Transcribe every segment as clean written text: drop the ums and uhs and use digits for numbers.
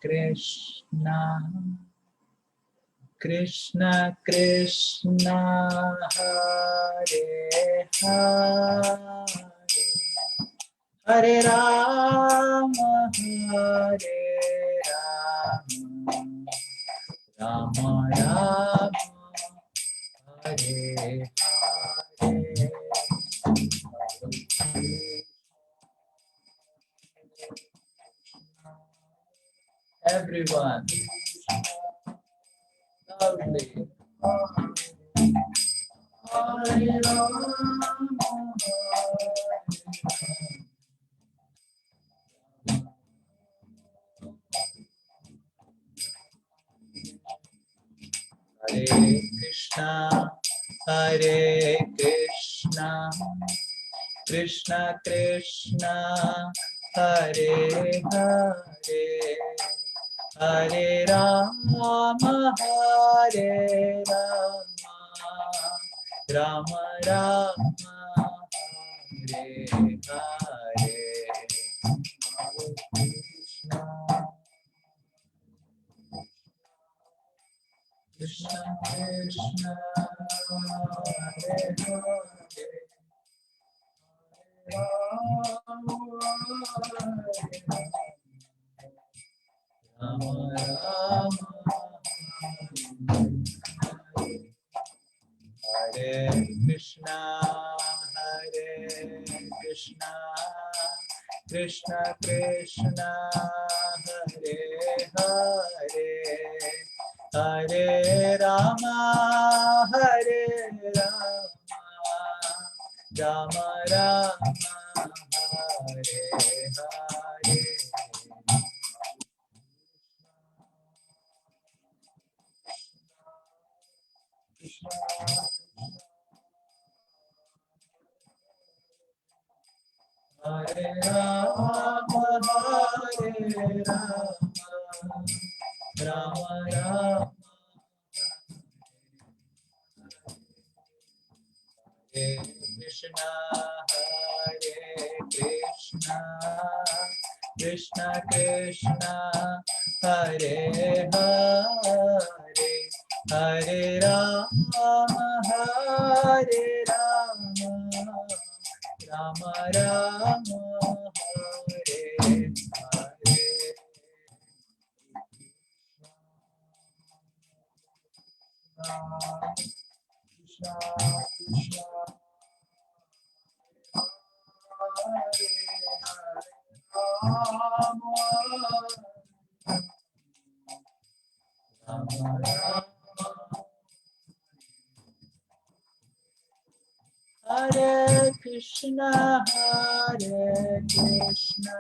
Krishna Krishna Krishna Hare Hare Hare Rama Hare Rama Rama Rama Hare Hare. Everyone, loudly. Hare Rama, Hare Krishna, Hare Krishna, Krishna Krishna, Hare Hare, Hare Rama, Hare Rama, Rama Rama, Hare Hare. Krishna Krishna, Hare Hare. Rama Rama, Hare Krishna, Hare Krishna, Krishna Krishna, Hare Hare, Hare Rama, Hare Rama, Rama Rama, Hare Hare. Hare Rama, Hare Rama, Rama Rama, Hare Krishna, Hare Krishna, Krishna Krishna, Hare Hare, Hare Rama, Hare Rama, Rama Rama, Hare Hare. Krishna Krishna, Hare Rama, Rama Rama, Hare Krishna, Hare Krishna,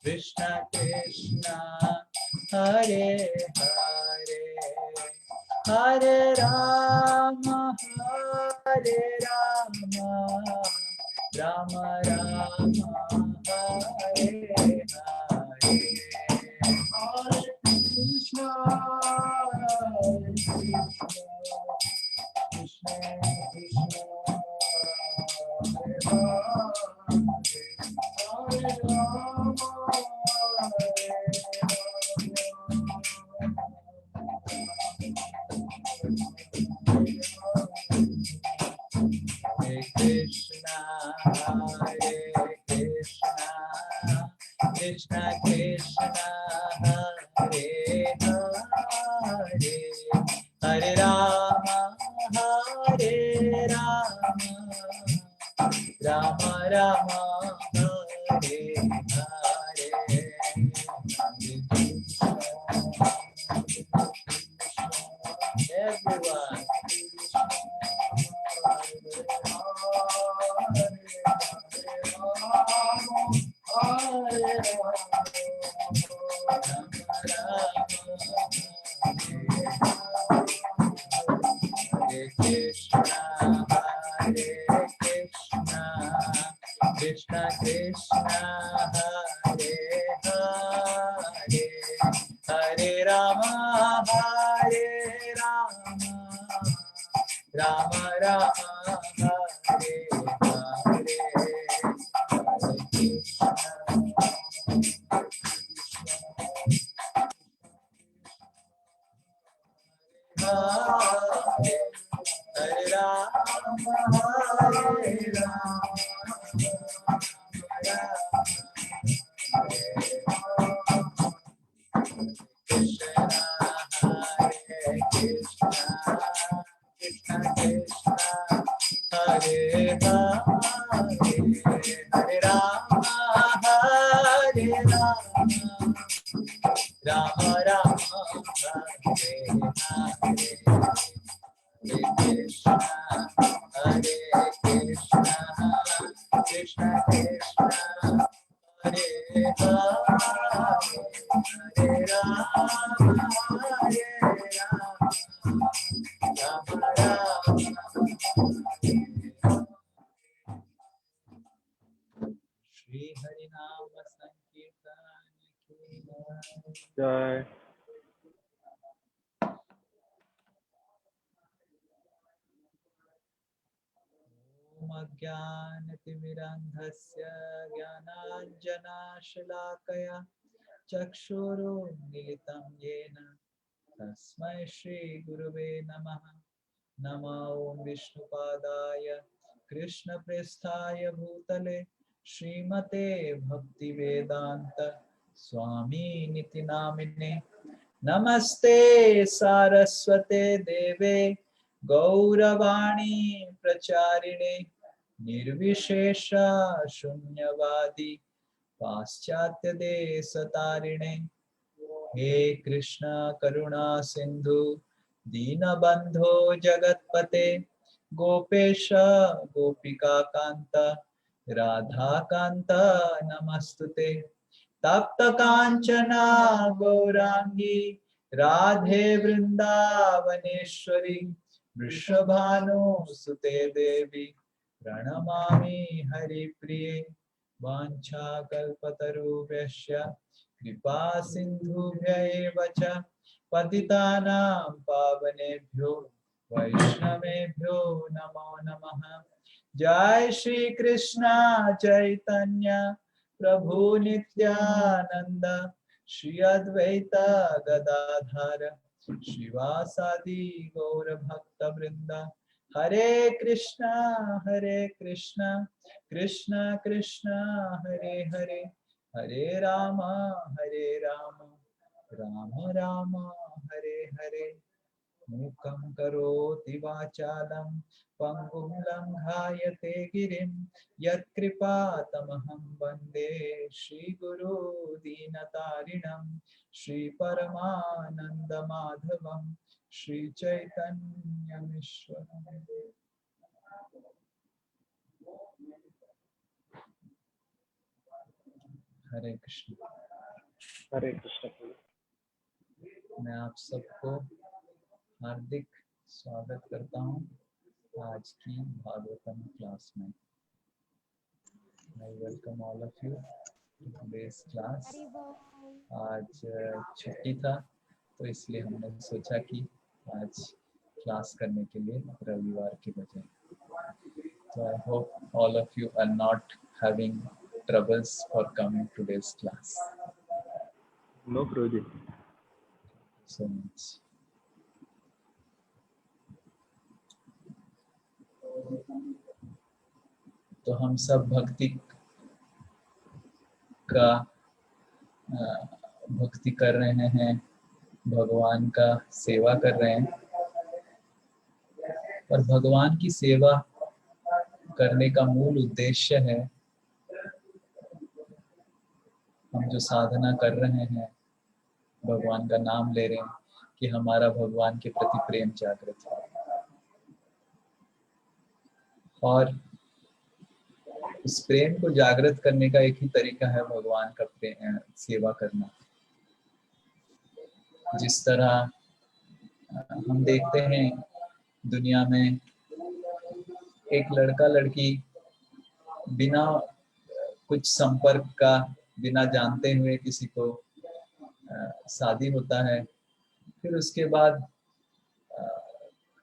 Krishna Krishna, Hare Hare, Hare Rama, Hare Rama, Rama Rama, Hare Hare, Hare Krishna, Hare Krishna, Krishna Krishna, Hare Hare, Hare Rama, Hare Hare Krishna, Hare Krishna, Krishna Krishna, Hare Hare, Hare Rama, Hare Rama, Rama Rama, Hare Hare, everyone. Hare Krishna, Hare Krishna, Krishna Krishna, Hare Hare, Hare Rama, Hare Rama, Rama Rama, Hare Hare, Hare Krishna. Hare Rama, Rama Rama, Hare Hare, Hare Krishna, Hare Krishna, Krishna Krishna, Hare Rama, Hare Rama, Hare Rama, Rama Rama, Shri Hari Nama Sankirtan ki जय Ajnanatimirandhasya Jnananjanashalakaya Chakshurunmilitam Yena Tasmai Shri Gurave Namaha. Nama Om Vishnupadaya Krishna Presthaya Bhutale Srimate Bhaktivedanta Swami Niti Namine Namaste Saraswate Deve Gauravani Pracharine Nirvishesha Shunyavadi Paschatya Desatarine He Krishna Karuna Sindhu Dinabandho Jagatpate Gopesha Gopika Kanta Radha Kanta Namastute Tapta Kanchana Gaurangi Radhe Vrindavaneshwari Vrishabhanu Sute Devi Pranamami Hari Priye Vancha Kalpatarubhyasya Kripa Sindhubhya eva cha Patitanam Pavanebhyo Vaishnavebhyo Namo Namaha. Jai Shri Krishna Chaitanya Prabhu Nityananda Shri Advaita Gadadhara Shivasadi Gaura Bhakta Vrinda. Hare Krishna Krishna Krishna Hare Hare, Hare Rama Rama Rama Hare Hare. Mukam karoti vachalam pangum langhayate girim yat kripa tamaham vande Shri Guru Dinatarinam Shri Paramananda Madhavam Shri Chaitanya Mishwaram. Hare Krishna. हरे कृष्ण मैं आप सबको हार्दिक स्वागत करता हूँ आज की Bhagavatam class में. I welcome all of you to today's class. आज छुट्टी था तो इसलिए हमने सोचा कि आज क्लास करने के लिए रविवार के बजाय. So I hope all of you are not having troubles for coming to today's class. No Prabhu So much. तो हम सब भक्ति कर रहे हैं, भगवान का सेवा कर रहे हैं. और भगवान की सेवा करने का मूल उद्देश्य है, हम जो साधना कर रहे हैं, भगवान का नाम ले रहे हैं, कि हमारा भगवान के प्रति प्रेम जागृत हो. और इस प्रेम को जागृत करने का एक ही तरीका है भगवान का सेवा करना. जिस तरह हम देखते हैं दुनिया में एक लड़का लड़की बिना कुछ संपर्क का, बिना जानते हुए किसी को शादी होता है, फिर उसके बाद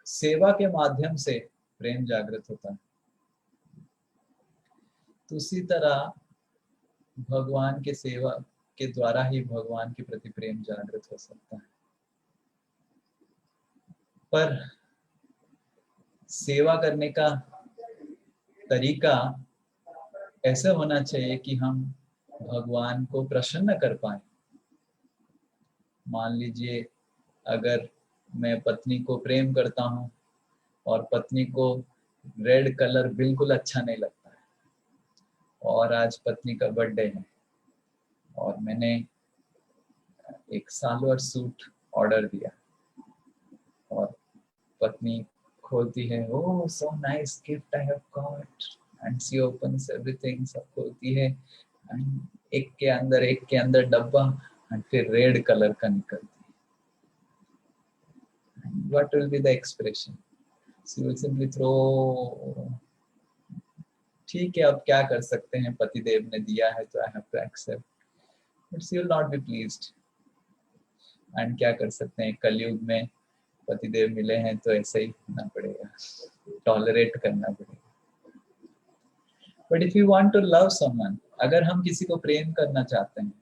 सेवा के माध्यम से प्रेम जागृत होता है. तो उसी तरह भगवान के सेवा के द्वारा ही भगवान के प्रति प्रेम जागृत हो सकता है. पर सेवा करने का तरीका ऐसा होना चाहिए कि हम भगवान को प्रसन्न कर पाए. मान लीजिए अगर मैं पत्नी को प्रेम करता हूँ और पत्नी को रेड कलर बिल्कुल अच्छा नहीं लगता है और आज पत्नी का बर्थडे है, और मैंने एक सालवार सूट ऑर्डर दिया और पत्नी खोलती है, oh so nice gift I have got, and she opens everything, सब खोलती है एंड एक के अंदर डब्बा, एंड फिर रेड कलर का निकलती है। What will be the expression? She will simply throw, ठीक है अब क्या कर सकते हैं, पतिदेव ने दिया है तो I have to accept, but she will not be pleased. And क्या कर सकते हैं, कलयुग में पतिदेव मिले हैं तो ऐसे ही होना पड़ेगा, टॉलरेट करना पड़ेगा। But if you want to love someone, अगर हम किसी को प्रेम करना चाहते हैं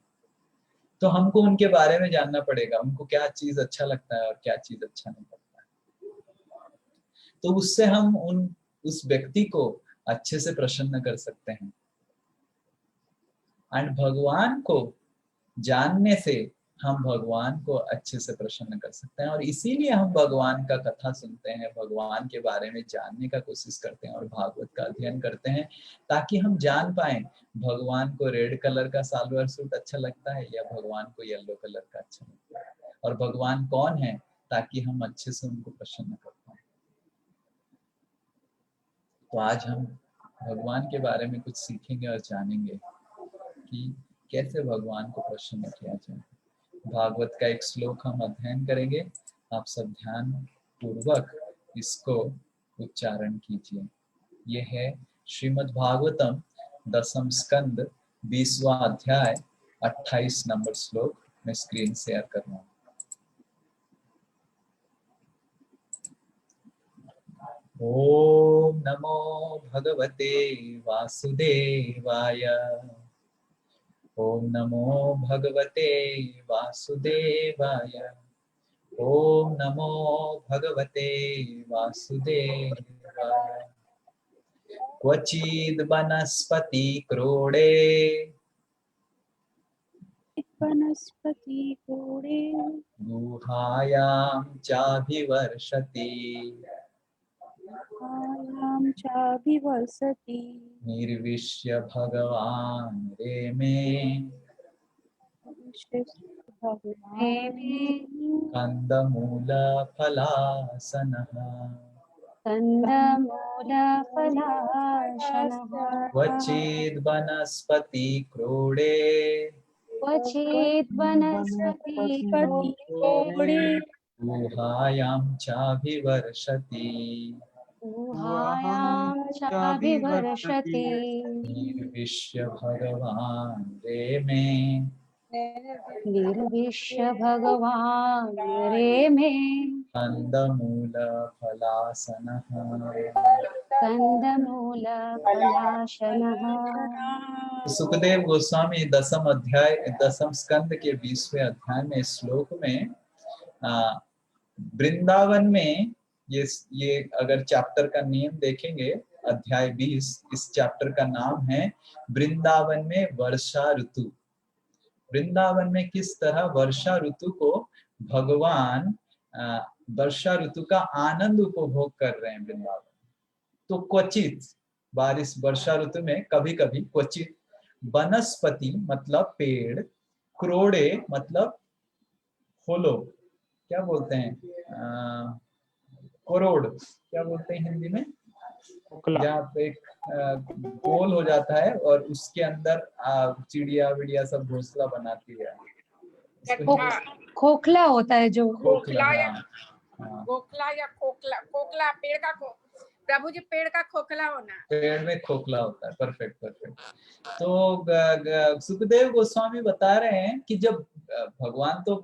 तो हमको उनके बारे में जानना पड़ेगा, उनको क्या चीज अच्छा लगता है और क्या चीज अच्छा नहीं लगता है, तो उससे हम उस व्यक्ति को अच्छे से प्रसन्न कर सकते हैं। एंड भगवान को जानने से हम भगवान को अच्छे से प्रसन्न कर सकते हैं, और इसीलिए हम भगवान का कथा सुनते हैं, भगवान के बारे में जानने का कोशिश करते हैं और भागवत का अध्ययन करते हैं, ताकि हम जान पाए भगवान को रेड कलर का सालवार सूट अच्छा लगता है या भगवान को येलो कलर का अच्छा लगता है, और भगवान कौन है, ताकि हम अच्छे से उनको प्रसन्न कर पाए। तो आज हम भगवान के बारे में कुछ सीखेंगे और जानेंगे कि कैसे भगवान को प्रसन्न किया जाए। भागवत का एक श्लोक हम अध्ययन करेंगे, आप सब ध्यान पूर्वक इसको उच्चारण कीजिए। ये है श्रीमद् भागवतम 10th स्कंद 20वां अध्याय 28 नंबर श्लोक। मैं स्क्रीन शेयर कर रहा हूँ। ओम नमो भगवते वासुदेवाय। ओम नमो भगवते वासुदेवाय। ओम नमो भगवते वासुदेवाय। क्वचिद् वनस्पति क्रोडे वनस्पति कोडे गुहायां चाभिवर्षति। आयां चाभिवसति। निर्विश्य भगवान् रेमे कंदमूलफलासनः। कन्दमूलफलाशनः। क्वचिद् वनस्पति क्रोडे क्वचिद् वनस्पति कोडे गुहायां चाभिवर्षति। गुहायां चाभिवर्षति। निर्विश्य भगवान् रेमे निर्विश्य भगवान् रेमे कंदमूलफलासनः। कंदमूलफलाशनः। सुखदेव गोस्वामी 10th अध्याय 10th स्कंद के 20वें अध्याय में श्लोक में वृंदावन में ये अगर चैप्टर का नेम देखेंगे, अध्याय 20, इस चैप्टर का नाम है वृंदावन में वर्षा ऋतु। वृंदावन में किस तरह वर्षा ऋतु को भगवान वर्षा ऋतु का आनंद उपभोग कर रहे हैं वृंदावन। तो क्वचित बारिश, वर्षा ऋतु में कभी कभी, क्वचित वनस्पति मतलब पेड़, क्रोड़े मतलब फूलो, क्या बोलते हैं, करोड़ क्या बोलते हैं हिंदी में, जहाँ पे एक गोल हो जाता है और उसके अंदर चिड़िया विड़िया सब घोंसला बनाती है। खोखला होता है जो, खोखला या खोखला या खोखला, खोखला पेड़ का प्रभु जी पेड़ का खोखला होना, पेड़ में खोखला होता है। Perfect perfect. तो सुखदेव गोस्वामी बता रहे हैं कि जब भगवान तो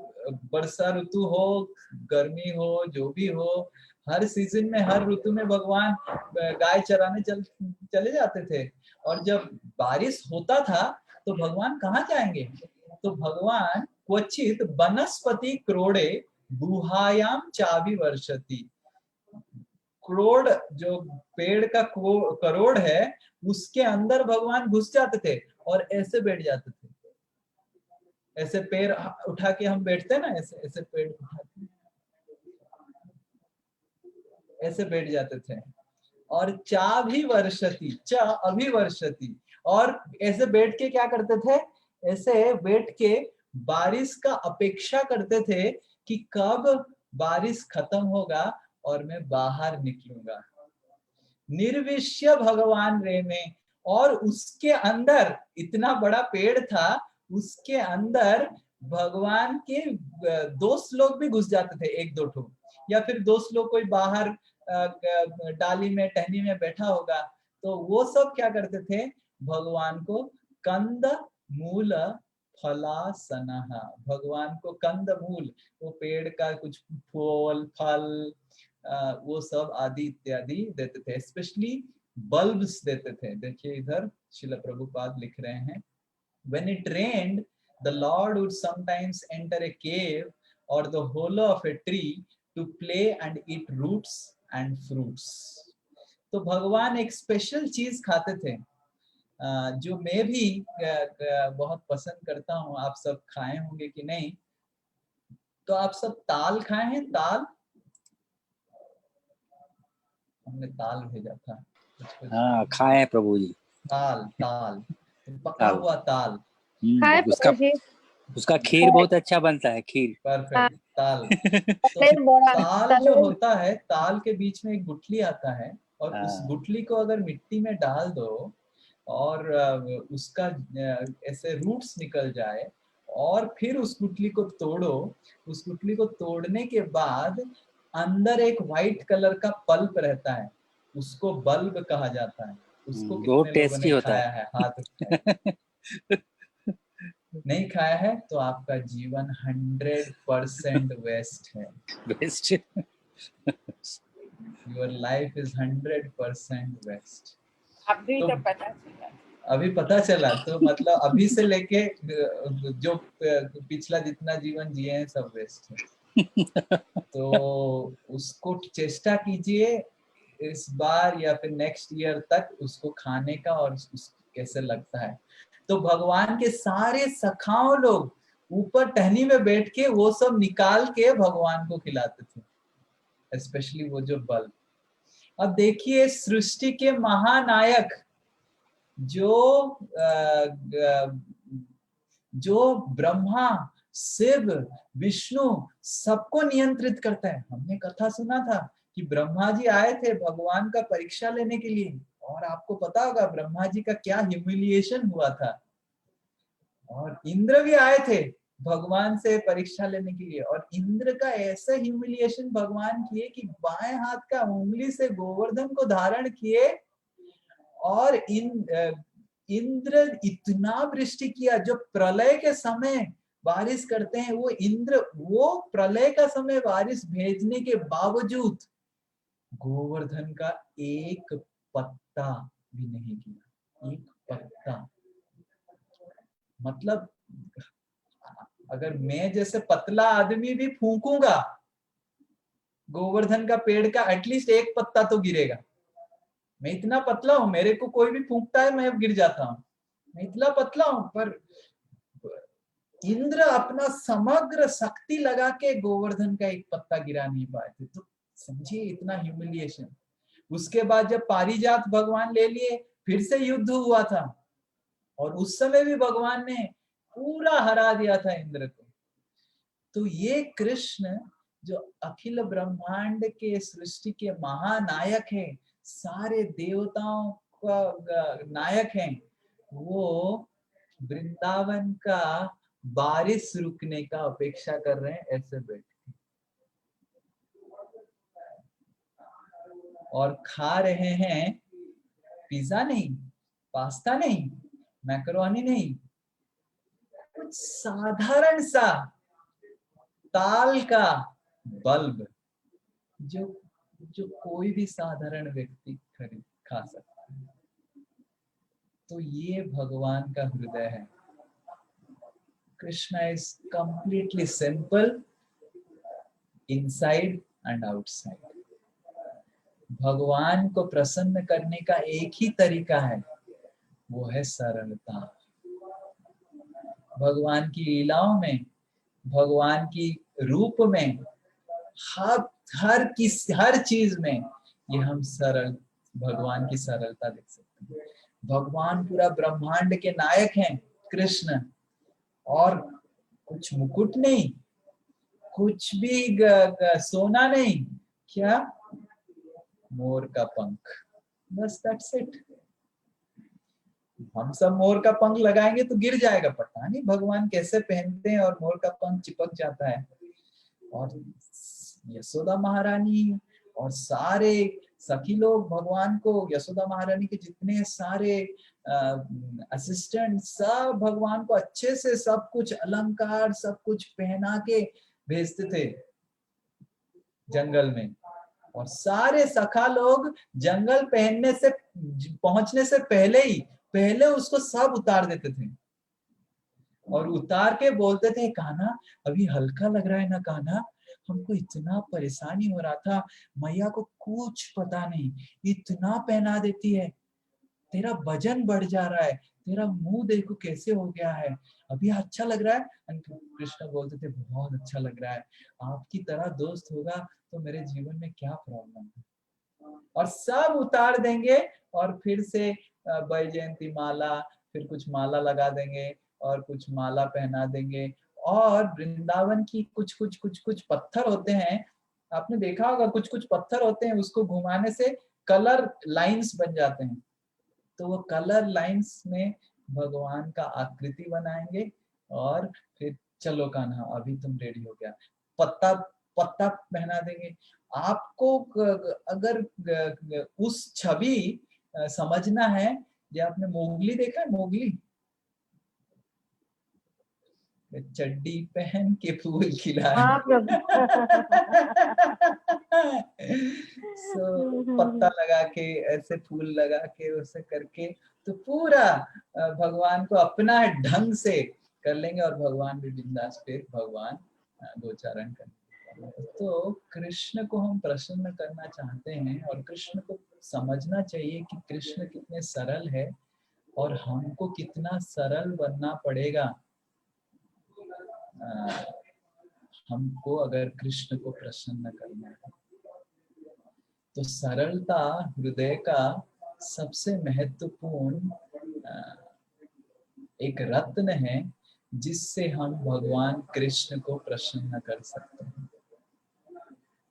वर्षा ऋतु हो, गर्मी हो, जो भी हो, हर सीजन में, हर ऋतु में भगवान गाय चराने चले जाते थे, और जब बारिश होता था तो भगवान कहाँ जाएंगे? तो भगवान क्वचित वनस्पति क्रोड़े गुहायां चाभिवर्षति। क्रोड़ जो पेड़ का करोड़ है, उसके अंदर भगवान घुस जाते थे और ऐसे बैठ जाते थे। ऐसे पैर उठा के हम बैठते हैं ना, ऐसे ऐसे पैर उठा के ऐसे बैठ जाते थे। और चाभिवर्षति, च अभिवर्षति, और ऐसे बैठ के क्या करते थे? ऐसे बैठ के बारिश का अपेक्षा करते थे कि कब बारिश खत्म होगा और मैं बाहर निकलूंगा। निर्विष्य भगवान रे में, और उसके अंदर इतना बड़ा पेड़ था, उसके अंदर भगवान के दोस्त लोग भी घुस जाते थे, एक दो ठो, या फिर दोस्त लोग कोई बाहर डाली में टहनी में बैठा होगा, तो वो सब क्या करते थे, भगवान को कंद मूल फलासनहा, भगवान को कंद मूल, वो पेड़ का कुछ फल वो सब आदि इत्यादि देते थे, स्पेशली बल्ब्स देते थे। देखिए इधर श्रील प्रभुपाद लिख रहे हैं, when it rained the Lord would sometimes enter a cave or the hollow of a tree to play and eat roots and fruits। तो भगवान एक स्पेशल चीज खाते थे जो मैं भी बहुत पसंद करता हूँ, आप सब खाए होंगे कि नहीं, तो आप सब ताल खाए हैं? ताल, हमने ताल भेजा था। हाँ खाए हैं प्रभु जी। ताल, ताल पका हुआ ताल। उसका खीर बहुत अच्छा बनता है, खीर। परफेक्ट, ताल। तो ताल जो होता है, ताल के बीच में एक गुठली आता है, और उस गुठली को अगर मिट्टी में डाल दो और उसका ऐसे रूट्स निकल जाए, और फिर उस गुठली को तोड़ो, उस गुठली को तोड़ने के बाद अंदर एक व्हाइट कलर का पल्प रहता है, उसको बल्ब कहा जाता है। उसको कितने लोगों ने खाया है? हाथ उठाए। नहीं खाया है तो आपका जीवन 100% वेस्ट है। Waste, your life is 100% waste. अभी तो पता चला, अभी पता चला, तो मतलब अभी से लेके जो पिछला जितना जीवन जिए हैं सब वेस्ट है। तो उसको चेष्टा कीजिए इस बार या फिर नेक्स्ट ईयर तक उसको खाने का, और कैसे लगता है। तो भगवान के सारे सखाओं लोग ऊपर टहनी में बैठ के वो सब निकाल के भगवान को खिलाते थे, स्पेशली वो जो बल्ब। अब देखिए सृष्टि के महानायक जो ब्रह्मा, शिव, विष्णु सबको नियंत्रित करता है। हमने कथा सुना था कि ब्रह्मा जी आए थे भगवान का परीक्षा लेने के लिए, और आपको पता होगा ब्रह्मा जी का क्या ह्यूमिलिएशन हुआ था। और इंद्र भी आए थे भगवान से परीक्षा लेने के लिए, और इंद्र का ऐसा ह्यूमिलिएशन भगवान किए कि बाएं हाथ का उंगली से गोवर्धन को धारण किए, और इंद्र इतना वृष्टि किया। जो प्रलय के समय बारिश करते हैं वो इंद्र, वो प्रलय का समय बारिश भेजने के बावजूद गोवर्धन का एक पत्ता भी नहीं गिरा, एक पत्ता। मतलब अगर मैं जैसे पतला आदमी भी फूंकूंगा गोवर्धन का पेड़ का, एटलीस्ट एक पत्ता तो गिरेगा। मैं इतना पतला हूं, मेरे को कोई भी फूंकता है मैं गिर जाता हूं, मैं इतना पतला हूं। पर इंद्र अपना समग्र शक्ति लगा के गोवर्धन का एक पत्ता गिरा नहीं पाए थे। तो समझिए इतना ह्यूमिलिएशन। उसके बाद जब पारिजात भगवान ले लिए, फिर से युद्ध हुआ था, और उस समय भी भगवान ने पूरा हरा दिया था इंद्र को। तो ये कृष्ण जो अखिल ब्रह्मांड के सृष्टि के महानायक है, सारे देवताओं का नायक है, वो वृंदावन का बारिश रुकने का अपेक्षा कर रहे हैं ऐसे बैठ के, और खा रहे हैं पिज्जा नहीं, पास्ता नहीं, मैकरोनी नहीं, कुछ साधारण सा ताल का बल्ब जो कोई भी साधारण व्यक्ति खरीद खा सकता है। तो ये भगवान का हृदय है। Krishna is completely simple inside and outside. भगवान को प्रसन्न करने का एक ही तरीका है, वो है सरलता। भगवान की लीलाओं में, भगवान की रूप में, हर चीज में ये हम सरल भगवान की सरलता देख सकते हैं। भगवान पूरा ब्रह्मांड के नायक हैं कृष्ण, और कुछ मुकुट नहीं, कुछ भी सोना नहीं, क्या? मोर का पंख, बस दैट्स इट। हम सब मोर का पंख लगाएंगे तो गिर जाएगा, पता नहीं भगवान कैसे पहनते हैं और मोर का पंख चिपक जाता है। और यशोदा महारानी और सारे सखी लोग भगवान को, यशोदा महारानी के जितने सारे असिस्टेंट, सब भगवान को अच्छे से सब कुछ अलंकार सब कुछ पहना के भेजते थे जंगल में। और सारे सखा लोग जंगल पहुंचने से पहले उसको सब उतार देते थे और उतार के बोलते थे, कान्हा अभी हल्का लग रहा है ना कान्हा, हमको इतना परेशानी हो रहा था, मैया को कुछ पता नहीं, इतना पहना देती है, तेरा वजन बढ़ जा रहा है, तेरा मुंह देखो कैसे हो गया है, अभी अच्छा लग रहा है। कृष्ण बोलते थे, बहुत अच्छा लग रहा है, आपकी तरह दोस्त होगा तो मेरे जीवन में क्या प्रॉब्लम है। और सब उतार देंगे और फिर से वैजयंती माला, फिर कुछ माला लगा देंगे और कुछ माला पहना देंगे। और वृंदावन की कुछ पत्थर होते हैं, आपने देखा होगा, कुछ पत्थर होते हैं, उसको घुमाने से कलर लाइंस बन जाते हैं, तो वो कलर लाइंस में भगवान का आकृति बनाएंगे और फिर चलो कान्हा अभी तुम रेडी हो गया, पत्ता पहना देंगे आपको। अगर उस छवि समझना है, ये आपने मोगली देखा है? मोगली चड्डी पहन के फूल खिलाए। हाँ प्रभु। पत्ता लगा के ऐसे फूल लगा के उसे करके तो पूरा भगवान को अपना ढंग से कर लेंगे और भगवान भी बिंदास पे भगवान गोचारण करेंगे। तो कृष्ण को हम प्रसन्न करना चाहते हैं और कृष्ण को समझना चाहिए कि कृष्ण कितने सरल है और हमको कितना सरल बनना पड़ेगा हमको अगर कृष्ण को प्रसन्न करना है। तो सरलता हृदय का सबसे महत्वपूर्ण एक रत्न है जिससे हम भगवान कृष्ण को प्रसन्न कर सकते हैं।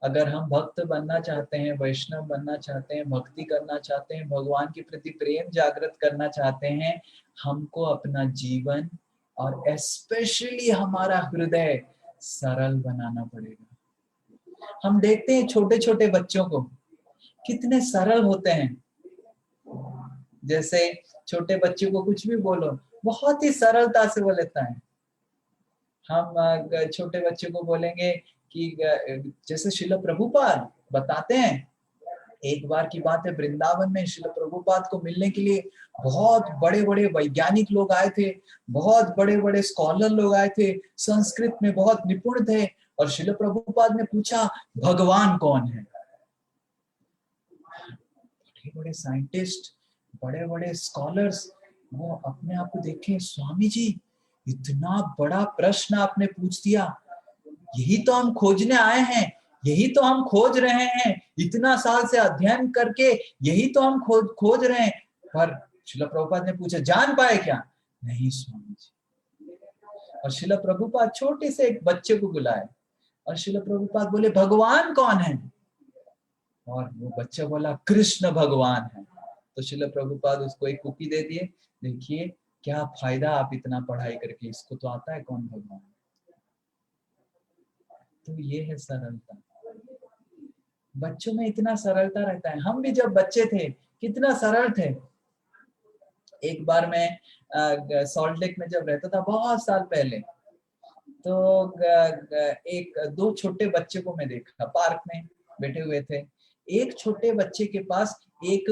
अगर हम भक्त बनना चाहते हैं, वैष्णव बनना चाहते हैं, भक्ति करना चाहते हैं, भगवान के प्रति प्रेम जागृत करना चाहते हैं, हमको अपना जीवन और स्पेशली हमारा हृदय सरल बनाना पड़ेगा। हम देखते हैं छोटे छोटे बच्चों को कितने सरल होते हैं, जैसे छोटे बच्चे को कुछ भी बोलो बहुत ही सरलता से वो लेता है। हम छोटे बच्चे को बोलेंगे कि जैसे श्रील प्रभुपाद बताते हैं, एक बार की बात है, वृंदावन में श्रील प्रभुपाद को मिलने के लिए बहुत बड़े बड़े वैज्ञानिक लोग आए थे, बहुत बड़े बड़े स्कॉलर लोग आए थे, संस्कृत में बहुत निपुण थे। और श्रील प्रभुपाद ने पूछा भगवान कौन है। बड़े बड़े साइंटिस्ट, बड़े बड़े स्कॉलर्स वो अपने आप को देखे, स्वामी जी इतना बड़ा प्रश्न आपने पूछ दिया, यही तो हम खोजने आए हैं, यही तो हम खोज रहे हैं, इतना साल से अध्ययन करके यही तो हम खोज रहे हैं। पर श्रील प्रभुपाद ने पूछा जान पाए क्या? नहीं स्वामी जी। और श्रील प्रभुपाद छोटे से एक बच्चे को बुलाए और श्रील प्रभुपाद बोले भगवान कौन है? और वो बच्चा बोला कृष्ण भगवान है। तो श्रील प्रभुपाद उसको एक कुकी दे दिए, देखिए क्या फायदा आप इतना पढ़ाई करके, इसको तो आता है कौन भगवान। तो ये है सरलता, बच्चों में इतना सरलता रहता है। हम भी जब बच्चे थे कितना सरल थे। एक बार मैं सॉल्ट लेक में जब रहता था बहुत साल पहले, तो एक दो छोटे बच्चे को मैं देखा, पार्क में बैठे हुए थे। एक छोटे बच्चे के पास एक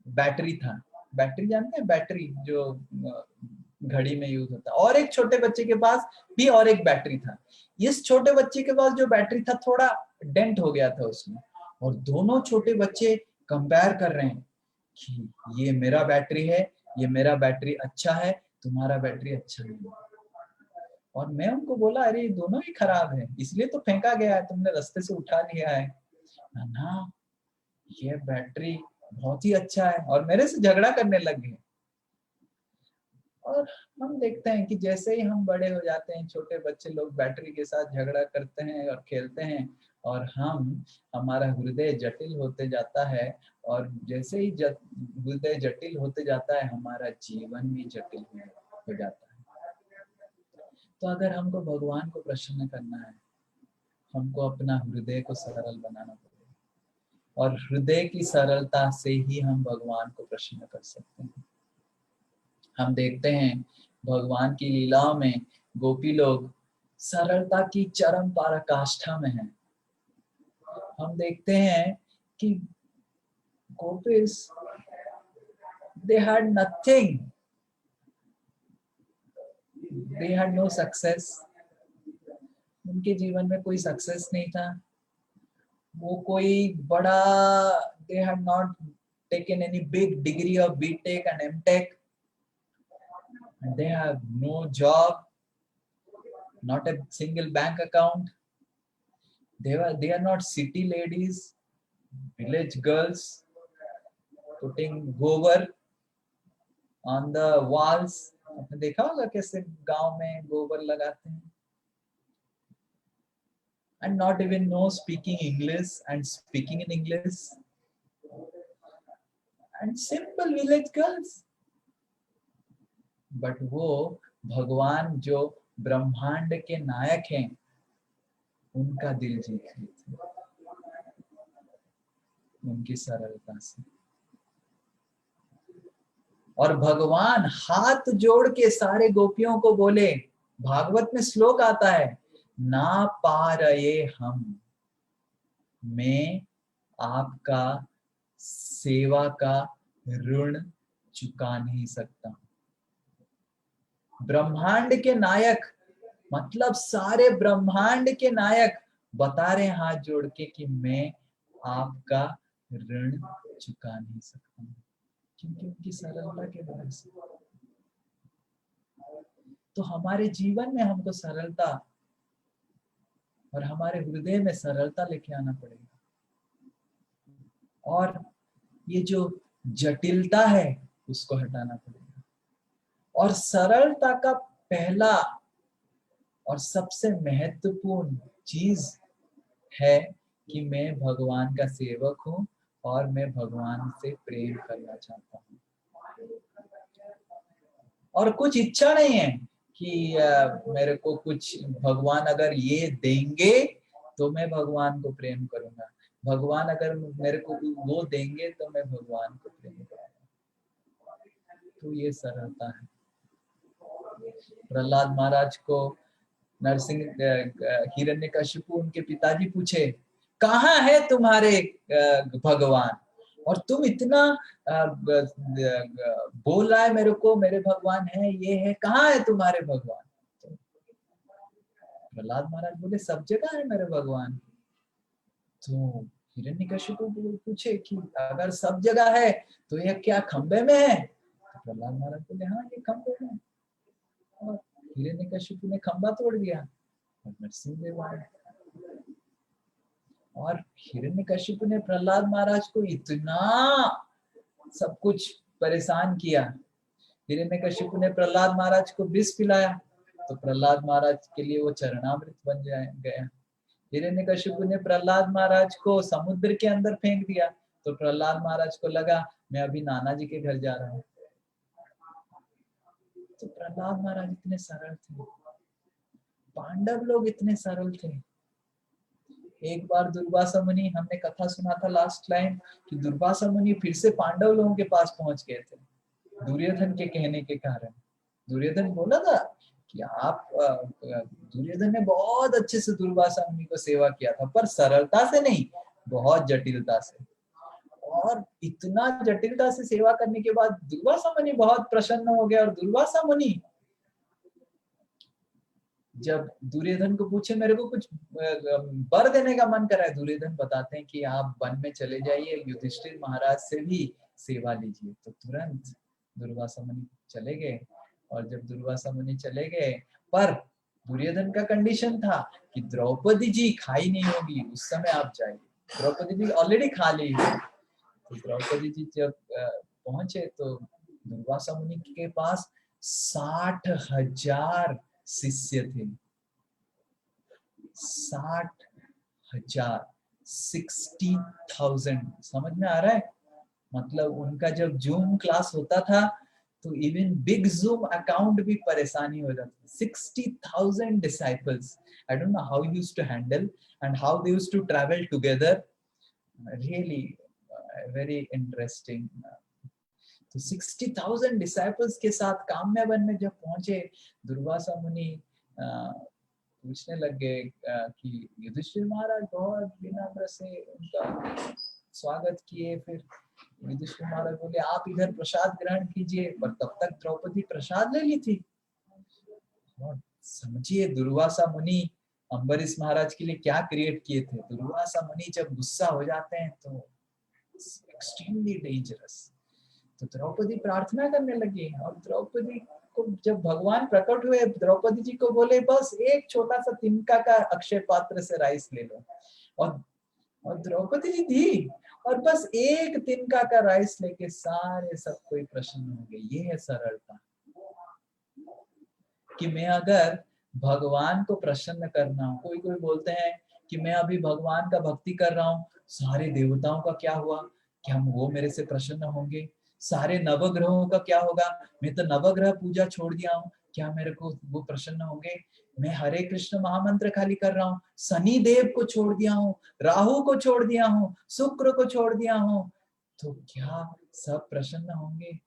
बैटरी था, बैटरी जानते हैं, बैटरी जो घड़ी में यूज होता है, और एक छोटे बच्चे के पास भी और एक बैटरी था। इस छोटे बच्चे के पास जो बैटरी था थोड़ा डेंट हो गया था उसमें, और दोनों छोटे बच्चे कंपेयर कर रहे हैं कि ये मेरा बैटरी है, ये मेरा बैटरी अच्छा है, तुम्हारा बैटरी अच्छा नहीं है। और मैं उनको बोला अरे दोनों ही खराब है, इसलिए तो फेंका गया है, तुमने रास्ते से उठा लिया है ना, ये बैटरी बहुत ही अच्छा है। और मेरे से झगड़ा करने लग गए। और हम देखते हैं कि जैसे ही हम बड़े हो जाते हैं, छोटे बच्चे लोग बैटरी के साथ झगड़ा करते हैं और खेलते हैं, और हमारा हृदय जटिल होते जाता है, और जैसे ही हृदय जटिल होते जाता है, हमारा जीवन भी जटिल हो जाता है। तो अगर हमको भगवान को प्रसन्न करना है, हमको अपना हृदय को सरल बनाना पड़ेगा, और हृदय की सरलता से ही हम भगवान को प्रसन्न कर सकते हैं। हम देखते हैं भगवान की लीलाओं में गोपी लोग सरलता की चरम पराकाष्ठा में हैं। हम देखते हैं कि gopis, they had nothing, they had no success, उनके जीवन में कोई सक्सेस नहीं था, वो कोई बड़ा, they had not taken any big degree of BTech and MTech, and they have no job, not a single bank account. They are not city ladies, village girls putting gobar on the walls. आपने देखा होगा कैसे गांव में गोबर लगाते हैं, and not even know speaking English and speaking in English, and simple village girls. But वो भगवान जो ब्रह्मांड के नायक हैं, उनका दिल जीत लेते उनकी सरलता से। और भगवान हाथ जोड़ के सारे गोपियों को बोले, भागवत में श्लोक आता है, ना पारये हम, मैं आपका सेवा का ऋण चुका नहीं सकता। ब्रह्मांड के नायक, मतलब सारे ब्रह्मांड के नायक बता रहे हैं हाथ जोड़ के कि मैं आपका ऋण चुका नहीं सकता, क्योंकि उनकी सरलता के वजह से। तो हमारे जीवन में हमको सरलता और हमारे हृदय में सरलता लेके आना पड़ेगा, और ये जो जटिलता है उसको हटाना पड़ेगा। और सरलता का पहला और सबसे महत्वपूर्ण चीज है कि मैं भगवान का सेवक हूं और मैं भगवान से प्रेम करना चाहता हूं, और कुछ इच्छा नहीं है कि मेरे को कुछ भगवान अगर ये देंगे तो मैं भगवान को प्रेम करूंगा, भगवान अगर मेरे को वो देंगे तो मैं भगवान को प्रेम करूंगा। तो ये सरलता है। प्रहलाद महाराज को नरसिंह हिरण्यकशिपु उनके पिताजी पूछे, कहाँ है तुम्हारे भगवान, और तुम इतना बोल रहा है मेरे को मेरे भगवान है, ये है, कहाँ है तुम्हारे भगवान। तो प्रहलाद महाराज बोले, सब जगह है मेरे भगवान। तो हिरण्यकशिपु पूछे कि अगर सब जगह है तो ये क्या खंबे में है। तो प्रहलाद महाराज बोले, हाँ ये खंबे में। और हिरण्यकशिपु ने खंबा तोड़ दिया और नरसिंहदेव आए, और हिरण्यकशिपु ने प्रहलाद महाराज को इतना सब कुछ परेशान किया। हिरण्यकशिपु ने प्रहलाद महाराज को विष पिलाया तो प्रहलाद महाराज के लिए वो चरणामृत बन गया। हिरण्यकशिपु ने प्रहलाद महाराज को समुद्र के अंदर फेंक दिया तो प्रहलाद महाराज को लगा मैं अभी नाना जी के घर जा रहा हूँ। तो प्रहलाद महाराज इतने सरल थे, पांडव लोग इतने सरल थे। एक बार दुर्वासा मुनि, हमने कथा सुना था लास्ट टाइम कि दुर्वासा मुनि फिर से पांडव लोगों के पास पहुंच गए थे दुर्योधन के कहने के कारण। दुर्योधन बोला था कि आप, दुर्योधन ने बहुत अच्छे से दुर्वासा मुनि को सेवा किया था, पर सरलता से नहीं, बहुत जटिलता से। और इतना जटिलता से सेवा करने के बाद दुर्वासा मुनि बहुत प्रसन्न हो गया। और दुर्वासा मुनि जब दुर्योधन को पूछे मेरे को कुछ वर देने का मन कर रहा है, दुर्योधन बताते हैं कि आप वन में चले जाइए, युधिष्ठिर महाराज से भी सेवा लीजिए। तो तुरंत दुर्वासा मुनि चले गए। और जब दुर्वासा मुनि चले गए, पर दुर्योधन का कंडीशन था कि द्रौपदी जी खाई नहीं होगी उस समय आप जाइए। द्रौपदी जी ऑलरेडी खा ली है। तो द्रौपदी जी जब पहुंचे तो दुर्वासा मुनि के पास 60,000 शिष्य थे। 60,000, 60,000। समझ में आ रहा है? मतलब उनका जब जूम क्लास होता था तो इवन बिग जूम अकाउंट भी परेशानी हो जाती। 60,000 disciples. I don't know how he used to handle and how they used to travel together. Really very interesting. तो 60,000 disciples के साथ काम्यवन में जब पहुंचे, दुर्वासा मुनि पूछने लग गए कि युधिष्ठिर महाराज बहुत विनम्र से उनका स्वागत किए। फिर युधिष्ठिर महाराज बोले आप इधर प्रसाद ग्रहण कीजिए, पर तब तक द्रौपदी प्रसाद ले ली थी। और समझिए दुर्वासा मुनि अम्बरीश महाराज के लिए क्या क्रिएट किए थे। दुर्वासा मुनि जब गुस्सा हो जाते हैं तो एक्सट्रीमली डेंजरस। तो द्रौपदी प्रार्थना करने लगी और द्रौपदी को जब भगवान प्रकट हुए, द्रौपदी जी को बोले बस एक छोटा सा तिनका का अक्षय पात्र से राइस ले लो। और द्रौपदी जी दी और बस एक तिनका का राइस लेके सारे सब कोई प्रसन्न हो गए। ये है सरलता कि मैं अगर भगवान को प्रसन्न करना हूं। कोई बोलते हैं कि मैं अभी भगवान का भक्ति कर रहा हूँ, सारे देवताओं का क्या हुआ, क्या वो मेरे से प्रसन्न होंगे? सारे नवग्रहों का क्या होगा? मैं तो नवग्रह पूजा छोड़ दिया हूँ, क्या मेरे को वो प्रसन्न होंगे? मैं हरे कृष्ण महामंत्र खाली कर रहा हूँ, शनि देव को छोड़ दिया हूँ, राहु को छोड़ दिया हूँ, शुक्र को छोड़ दिया हूँ, तो क्या सब प्रसन्न होंगे?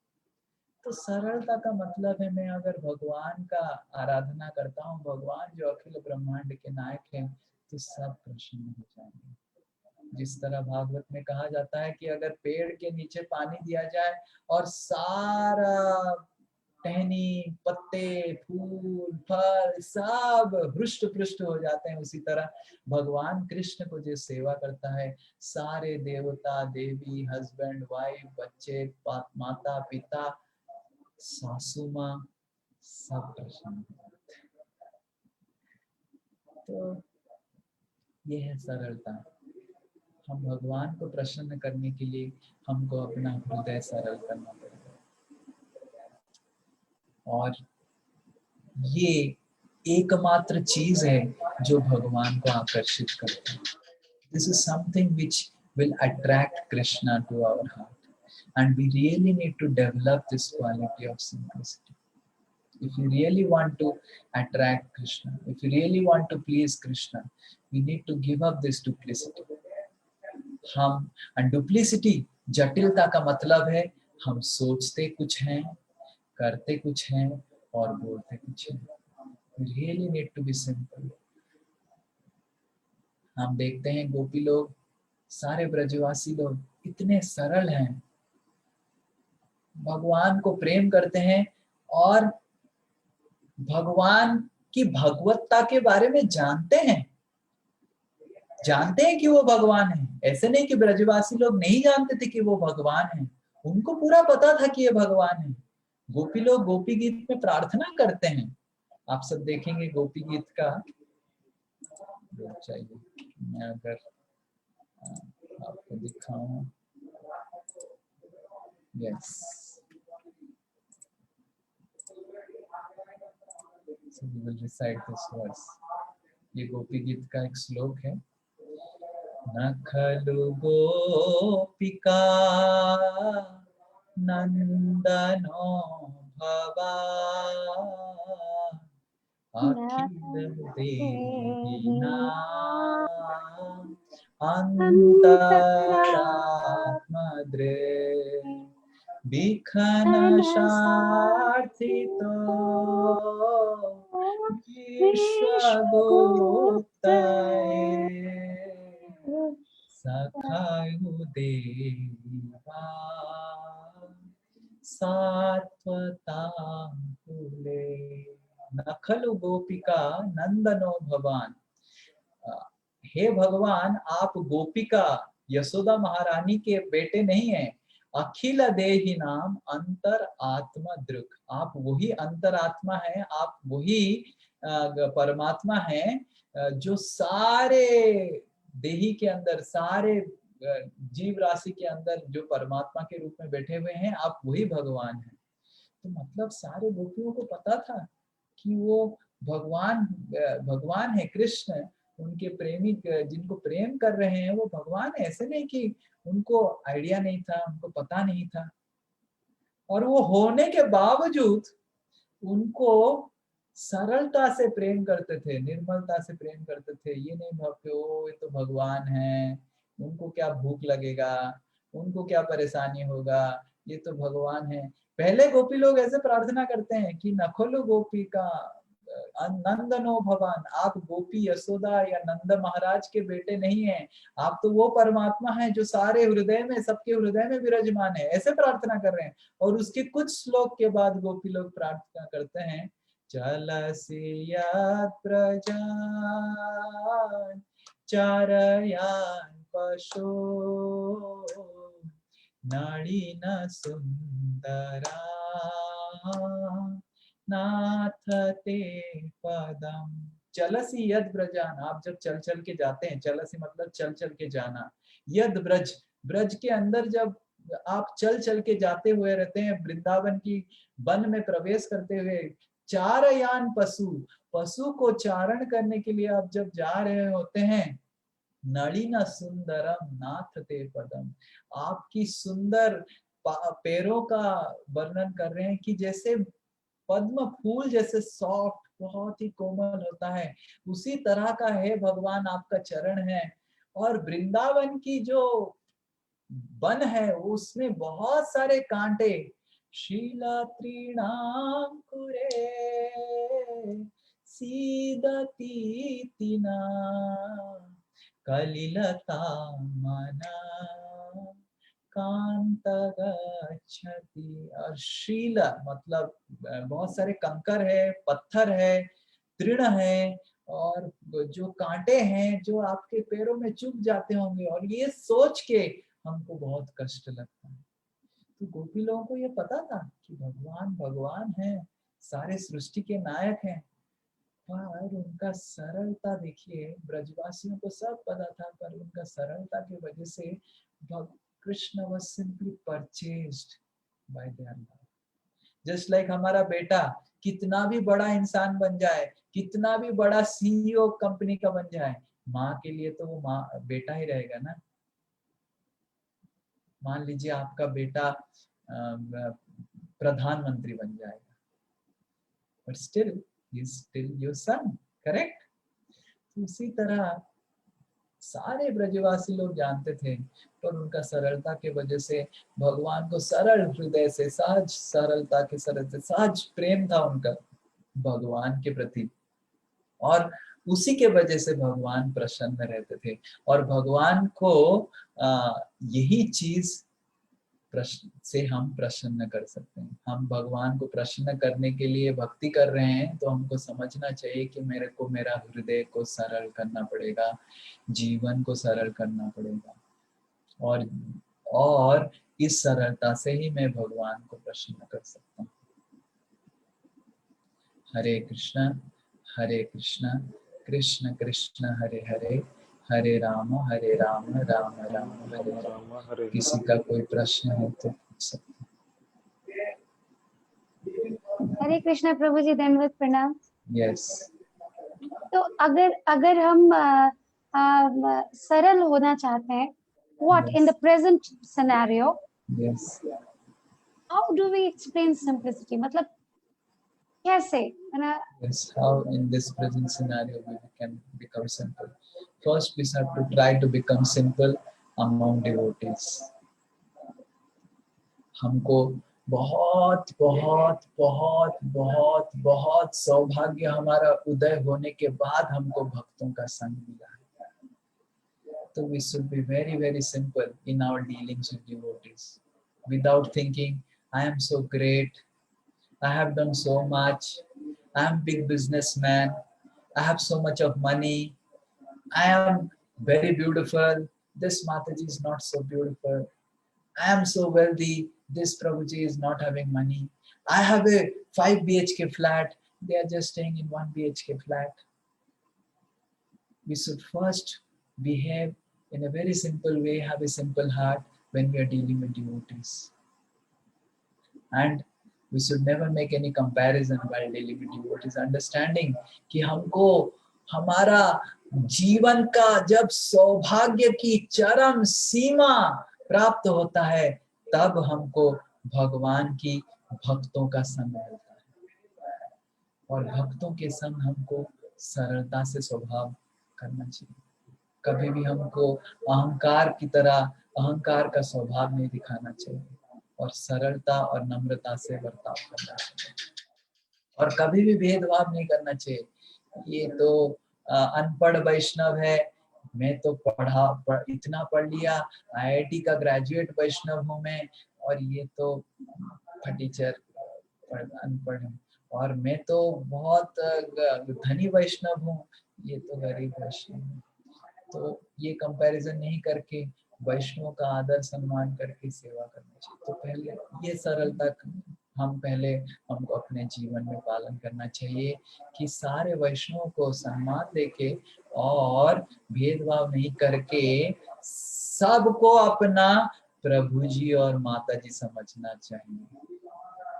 तो सरलता का मतलब है मैं अगर भगवान का आराधना करता हूँ, भगवान जो अखिल ब्रह्मांड के नायक हैं, तो सब प्रसन्न हो जाएंगे। जिस तरह भागवत में कहा जाता है कि अगर पेड़ के नीचे पानी दिया जाए और सारा टहनी, पत्ते, फूल, फल सब हृष्ट पुष्ट हो जाते हैं, उसी तरह भगवान कृष्ण को जो सेवा करता है, सारे देवता देवी, हस्बैंड वाइफ, बच्चे, माता पिता, सासू माँ, सब प्रसन्न हो जाते हैं। तो ये है सरलता। हम भगवान को प्रसन्न करने के लिए हमको अपना हृदय सरल करना पड़ेगा। और ये एकमात्र चीज है जो भगवान को आकर्षित करती है। This is something which will attract Krishna to our heart, and we really need to develop this quality of simplicity. If you really want to attract Krishna, if you really want to please Krishna, we need to give up this duplicity. हम duplicity, जटिलता का मतलब है हम सोचते कुछ हैं, करते कुछ हैं और बोलते कुछ हैं। We really need to be simple. हम देखते हैं गोपी लोग, सारे ब्रजवासी लोग इतने सरल हैं, भगवान को प्रेम करते हैं और भगवान की भगवत्ता के बारे में जानते हैं कि वो भगवान है। ऐसे नहीं कि ब्रजवासी लोग नहीं जानते थे कि वो भगवान है, उनको पूरा पता था कि ये भगवान है। गोपी लोग गोपी गीत में प्रार्थना करते हैं। आप सब देखेंगे गोपी गीत का, चाहिए मैं अगर आपको दिखाऊं, yes, so we will recite this verse. ये गोपी गीत का एक श्लोक है। न खलु गोपिका नंदनो भवान अखिल देहिनां अंतरात्मदृक् विघ्नशार्थितो विश्वगोप्तये सखायुदेवा सात्वतांकुले। न खलु गोपिका नंदनो भवान, हे भगवान आप गोपिका यशोदा महारानी के बेटे नहीं हैं। अखिल देहि नाम अंतर आत्मा दृक्, आप वही अंतरात्मा है, आप वही परमात्मा है जो सारे देही के अंदर, सारे जीव राशि के अंदर जो परमात्मा के रूप में बैठे हुए हैं, आप वही भगवान हैं। तो मतलब सारे गोपियों को पता था कि वो भगवान है कृष्ण, उनके प्रेमी जिनको प्रेम कर रहे हैं वो भगवान है। ऐसे नहीं कि उनको आइडिया नहीं था, उनको पता नहीं था। और वो होने के बावजूद उनको सरलता से प्रेम करते थे, निर्मलता से प्रेम करते थे। ये नहीं भावते ओ ये तो भगवान है, उनको क्या भूख लगेगा, उनको क्या परेशानी होगा, ये तो भगवान है। पहले गोपी लोग ऐसे प्रार्थना करते हैं कि नखलो गोपी का नंदनो भगवान, आप गोपी यशोदा या नंद महाराज के बेटे नहीं हैं, आप तो वो परमात्मा हैं जो सारे हृदय में, सबके हृदय में विराजमान है। ऐसे प्रार्थना कर रहे हैं। और उसके कुछ श्लोक के बाद गोपी लोग प्रार्थना करते हैं, चलसि यत्र जान चारयान पशो नळिन सुंदरा नाथ ते पदम। चलसी यद ब्रजान, आप जब चल चल के जाते हैं, चलसी मतलब चल चल के जाना, यद ब्रज, ब्रज के अंदर जब आप चल चल के जाते हुए रहते हैं, वृंदावन की वन में प्रवेश करते हुए, चारयान पशु, पशु को चारण करने के लिए आप जब जा रहे होते हैं, नलिन सुंदरम नाथ ते पदम, आपकी सुंदर पैरों का वर्णन कर रहे हैं कि जैसे पद्म फूल जैसे सॉफ्ट, बहुत ही कोमल होता है, उसी तरह का है भगवान आपका चरण है। और वृंदावन की जो वन है उसमें बहुत सारे कांटे, शीला त्रिणांकुरे सीदती तिना कलिलता मना कांत गच्छति। और शीला मतलब बहुत सारे कंकर है, पत्थर है, तृण है, और जो कांटे हैं जो आपके पैरों में चुभ जाते होंगे, और ये सोच के हमको बहुत कष्ट लगता है। तो गोपी लोगों को ये पता था कि भगवान भगवान है, सारे सृष्टि के नायक हैं, पर उनका सरलता देखिए, ब्रजवासियों को सब पता था, पर उनका सरलता की वजह से Krishna was simply purchased by their love. Just like हमारा बेटा कितना भी बड़ा इंसान बन जाए, कितना भी बड़ा सीईओ कंपनी का बन जाए, माँ के लिए तो वो माँ बेटा ही रहेगा ना। मान लीजिए आपका बेटा प्रधानमंत्री बन जाएगा, but still he is still your son, correct? उसी तरह सारे ब्रजवासी लोग जानते थे, पर उनका सरलता के वजह से भगवान को सरल हृदय से, सहज सरलता के सरल से सहज प्रेम था उनका भगवान के प्रति, और उसी के वजह से भगवान प्रसन्न रहते थे। और भगवान को यही चीज प्रश्न से हम प्रसन्न कर सकते हैं। हम भगवान को प्रसन्न करने के लिए भक्ति कर रहे हैं, तो हमको समझना चाहिए कि मेरे को मेरा हृदय को सरल करना पड़ेगा, जीवन को सरल करना पड़ेगा, और इस सरलता से ही मैं भगवान को प्रसन्न कर सकता हूँ। हरे कृष्ण कृष्ण कृष्ण हरे हरे, हरे राम राम राम हरे हरे। किसी का कोई प्रश्न है तो पूछ सकते हैं। हरे कृष्णा प्रभु जी, दंडवत प्रणाम। यस। तो अगर हम सरल होना चाहते हैं, what in the present scenario, yes, how do we explain simplicity? मतलब कैसे? yes, how in this present scenario we can become simple. First we have to try to become simple among devotees. हमको बहुत बहुत बहुत बहुत बहुत सौभाग्य हमारा उदय होने के बाद हमको भक्तों का संग मिला है। So we should be very very simple in our dealings with devotees, without thinking I am so great, I have done so much, I am big businessman, I have so much of money, I am very beautiful, this Mataji is not so beautiful, I am so wealthy, this Prabhuji is not having money, I have a 5 BHK flat, they are just staying in 1 BHK flat. We should first behave in a very simple way, have a simple heart when we are dealing with devotees. And We should never make any comparison while dealing with devotees. Understanding कि हमको हमारा जीवन का जब सौभाग्य की चरम सीमा प्राप्त होता है, तब हमको भगवान की भक्तों का संग मिलता है। और भक्तों के संग हमको सरलता से स्वभाव करना चाहिए। कभी भी हमको अहंकार की तरह अहंकार का स्वभाव नहीं दिखाना चाहिए, और सरलता और नम्रता से बर्ताव करना चाहिए, और कभी भी भेदभाव नहीं करना चाहिए। ये तो अनपढ़ वैष्णव है, मैं तो इतना पढ़ लिया, IIT का ग्रेजुएट वैष्णव हूँ मैं, और ये तो फटीचर अनपढ़ है, और मैं तो बहुत धनी वैष्णव हूँ, ये तो गरीब वैष्णव है। तो ये कंपैरिजन नहीं करके वैष्णव का आदर सम्मान करके सेवा करना चाहिए। तो पहले ये सरलता हमको अपने जीवन में पालन करना चाहिए कि सारे वैष्णव को सम्मान देके और भेदभाव नहीं करके सबको अपना प्रभु जी और माता जी समझना चाहिए।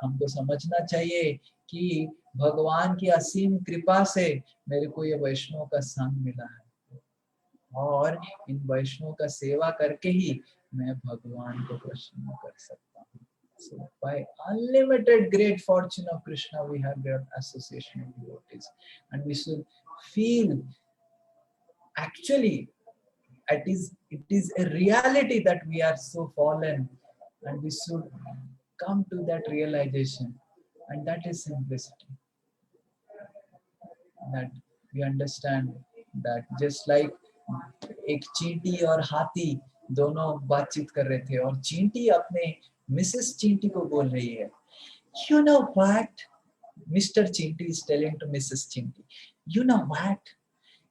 हमको समझना चाहिए कि भगवान की असीम कृपा से मेरे को ये वैष्णव का संग मिला है, और इन वैष्णव का सेवा करके ही मैं भगवान को प्रसन्न कर सकता हूँ। So by unlimited great fortune of Krishna, we have got association of devotees, and we should feel actually it is a reality that we are so fallen, and we should come to that realization, and that is simplicity. That we understand that just like एक चींटी और हाथी दोनों बातचीत कर रहे थे, और चींटी अपने मिसेस चींटी को बोल रही है, you know what, मिस्टर चींटी is telling to मिसेस चींटी, you know what,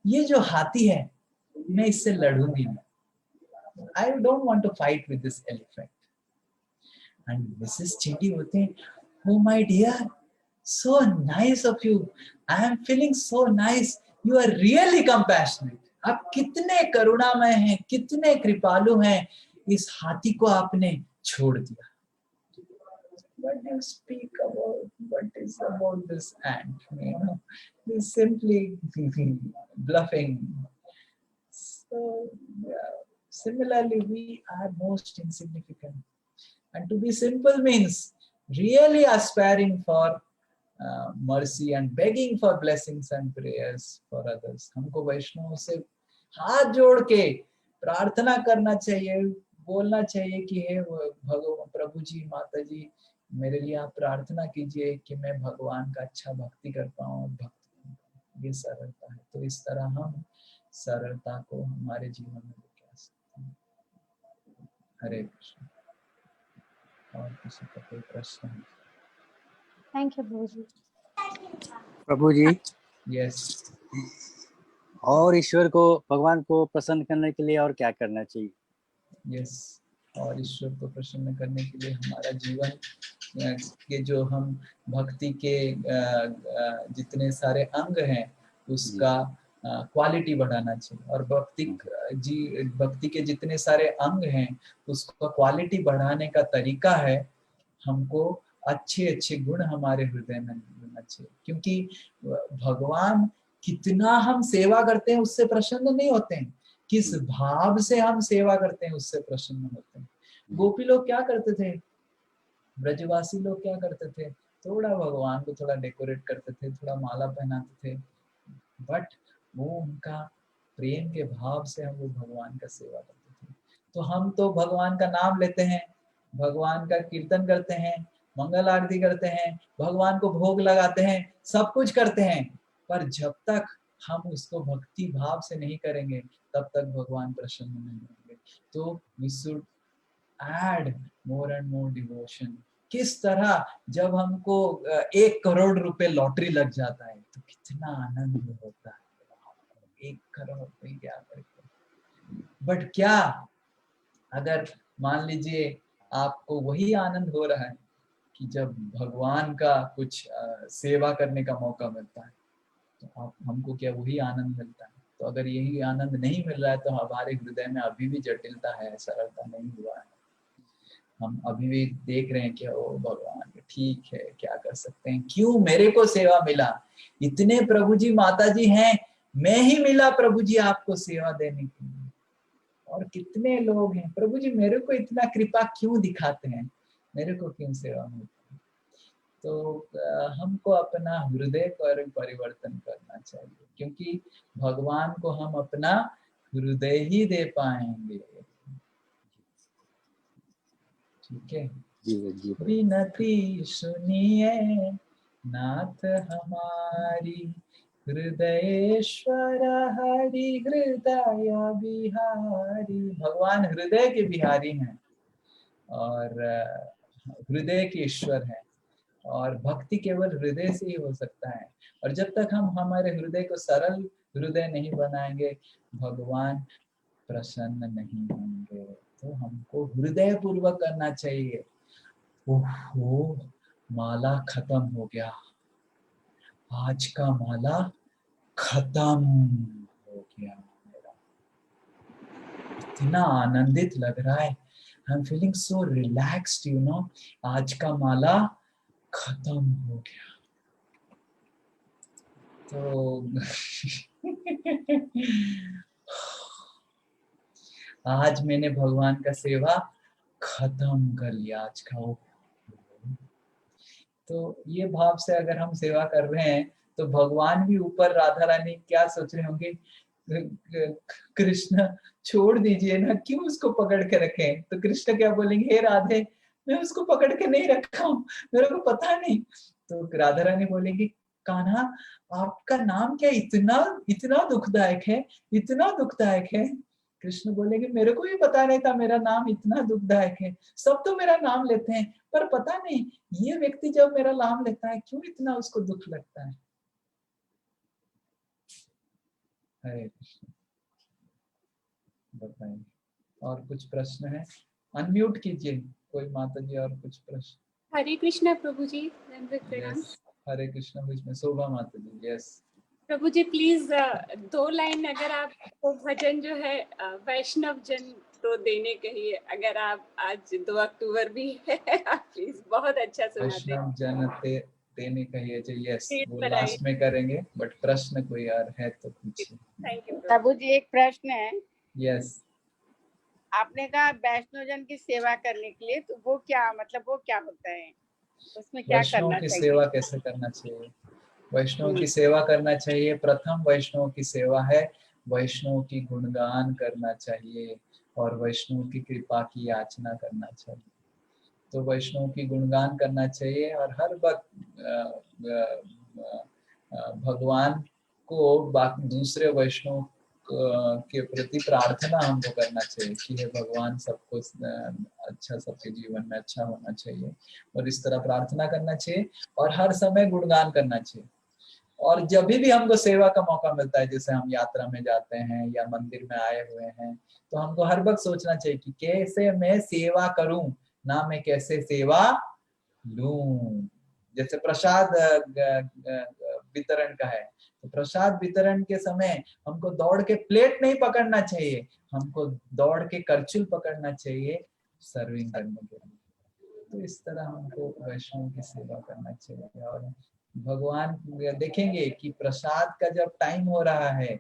ये जो हाथी है मैं इससे लड़ूंगी नहीं, I don't want to fight with this elephant. And Mrs चींटी बोलते हैं, oh my dear, so nice of you, I am feeling so nice, you are really compassionate. आप कितने करुणामय हैं, कितने कृपालु हैं, इस हाथी को आपने छोड़ दिया। What you speak about, what is about this ant? You know, he's simply bluffing. So yeah, similarly, we are most insignificant, and to be simple means really aspiring for mercy and begging for blessings and prayers for others. हमको वैष्णव से हाथ जोड़ के प्रार्थना करना चाहिए, बोलना चाहिए कि हे भगवान, प्रभु जी, माता जी, मेरे लिए आप प्रार्थना कीजिए कि मैं भगवान का अच्छा भक्ति कर पाऊँ, भक्ति, ये सरलता है। तो इस तरह हम सरलता को हमारे जीवन में लेके आ सकते हैं। हरे कृष्ण। और किसी का कोई प्रश्न है? Thank you Prabhu ji. Prabhu ji, yes. और ईश्वर को, भगवान को प्रसन्न करने के लिए और क्या करना चाहिए? यस, और ईश्वर को प्रसन्न करने के लिए हमारा जीवन के जो हम भक्ति के जितने सारे अंग हैं उसका क्वालिटी बढ़ाना चाहिए, और भक्ति के जितने सारे अंग हैं उसका क्वालिटी बढ़ाने का तरीका है हमको अच्छे अच्छे गुण हमारे हृदय में होना चाहिए। क्योंकि भगवान कितना हम सेवा करते हैं उससे प्रसन्न नहीं होते हैं, किस भाव से हम सेवा करते हैं उससे प्रसन्न होते हैं। गोपी लोग क्या करते थे, ब्रजवासी लोग क्या करते थे, थोड़ा भगवान को थोड़ा डेकोरेट करते थे, थोड़ा माला पहनाते थे, बट वो उनका प्रेम के भाव से हम वो भगवान का सेवा करते थे। तो हम तो भगवान का नाम लेते हैं, भगवान का कीर्तन करते हैं, मंगल आरती करते हैं, भगवान को भोग लगाते हैं, सब कुछ करते हैं, पर जब तक हम उसको भक्ति भाव से नहीं करेंगे तब तक भगवान प्रसन्न नहीं होंगे। तो we should add more and more devotion. किस तरह जब हमको 1 करोड़ रुपए लॉटरी लग जाता है तो कितना आनंद होता है, 1 करोड़ रुपए क्या करें। बट क्या अगर मान लीजिए आपको वही आनंद हो रहा है कि जब भगवान का कुछ सेवा करने का मौका मिलता है, तो हमको क्या वही आनंद मिलता है? तो अगर यही आनंद नहीं मिल रहा है तो हमारे हृदय में अभी भी जटिलता है, सरलता नहीं हुआ है। हम अभी भी देख रहे हैं कि ओ भगवान ठीक है, क्या कर सकते हैं, क्यों मेरे को सेवा मिला, इतने प्रभु जी माता जी हैं, मैं ही मिला प्रभु जी आपको सेवा देने के लिए, और कितने लोग हैं, प्रभु जी मेरे को इतना कृपा क्यों दिखाते हैं, मेरे को क्यों सेवा मिलती है। तो हमको अपना हृदय पर परिवर्तन करना चाहिए, क्योंकि भगवान को हम अपना हृदय ही दे पाएंगे। ठीक है, जी विनती सुनिए नाथ हमारी, हृदयेश्वर हरि हृदय बिहारी। भगवान हृदय के बिहारी हैं और हृदय के ईश्वर हैं, और भक्ति केवल हृदय से ही हो सकता है। और जब तक हम हमारे हृदय को सरल हृदय नहीं बनाएंगे, भगवान प्रसन्न नहीं होंगे। तो हमको हृदय पूर्वक करना चाहिए। ओहो, माला खत्म हो गया, आज का माला खत्म हो गया मेरा, इतना आनंदित लग रहा है, I am feeling so relaxed, you know, आज का माला खत्म हो गया। तो आज मैंने भगवान का सेवा खत्म कर लिया आज का। तो ये भाव से अगर हम सेवा कर रहे हैं तो भगवान भी ऊपर राधा रानी क्या सोच रहे होंगे, कृष्ण छोड़ दीजिए ना, क्यों उसको पकड़ के रखें। तो कृष्ण क्या बोलेंगे, हे राधे मैं उसको पकड़ के नहीं रखा हूँ, मेरे को पता नहीं। तो राधा रानी बोलेंगी, कान्हा आपका नाम क्या इतना इतना दुखदायक है, इतना दुखदायक है। कृष्ण बोलेंगे, मेरे को भी पता नहीं था मेरा नाम इतना दुखदायक है, सब तो मेरा नाम लेते हैं पर पता नहीं ये व्यक्ति जब मेरा नाम लेता है क्यों इतना उसको दुख लगता है। हरे कृष्ण। बताइए, और कुछ प्रश्न है? अनम्यूट कीजिए कोई माता जी, और कुछ प्रश्न? हरे कृष्णा प्रभु जी, दंडवत प्रणाम। यस, हरे कृष्ण। बीच में शोभा माता ji. Yes Prabhu ji please 2 line अगर आप तो भजन जो है वैष्णव जन तो देने कहिए, अगर आप आज 2 अक्टूबर भी है आप प्लीज, बहुत अच्छा सुनाते हैं। वैष्णव जन देने कहिए जो, यस Please वो बताइए। लास्ट में करेंगे, बट प्रश्न कोई और है तो पूछिए। थैंक यू प्रभु जी एक प्रश्न है, यस, आपने कहा वैष्णोजन की सेवा करने के लिए, तो वो क्या मतलब वो क्या होता है, उसमें क्या वैष्णव करना की चाहिए? सेवा कैसे करना चाहिए? वैष्णव की सेवा करना चाहिए, प्रथम वैष्णव की सेवा है वैष्णव की गुणगान करना चाहिए और वैष्णव की कृपा की याचना करना चाहिए। तो वैष्णव की गुणगान करना चाहिए और हर वक्त भगवान को बाकी दूसरे वैष्णव के प्रति प्रार्थना हमको करना चाहिए कि हे भगवान सबको अच्छा, सबके जीवन में अच्छा होना चाहिए, और इस तरह प्रार्थना करना चाहिए और हर समय गुणगान करना चाहिए। और जब भी हमको सेवा का मौका मिलता है, जैसे हम यात्रा में जाते हैं या मंदिर में आए हुए हैं, तो हमको हर वक्त सोचना चाहिए कि कैसे मैं सेवा करूं, ना मैं कैसे सेवा लूं। जैसे प्रसाद वितरण का है, तो प्रसाद वितरण के समय हमको दौड़ के प्लेट नहीं पकड़ना चाहिए, हमको दौड़ के करछुल पकड़ना चाहिए सर्विंग करने के लिए। तो इस तरह हमको वैष्णव की सेवा करना चाहिए। और भगवान देखेंगे कि प्रसाद का जब टाइम हो रहा है,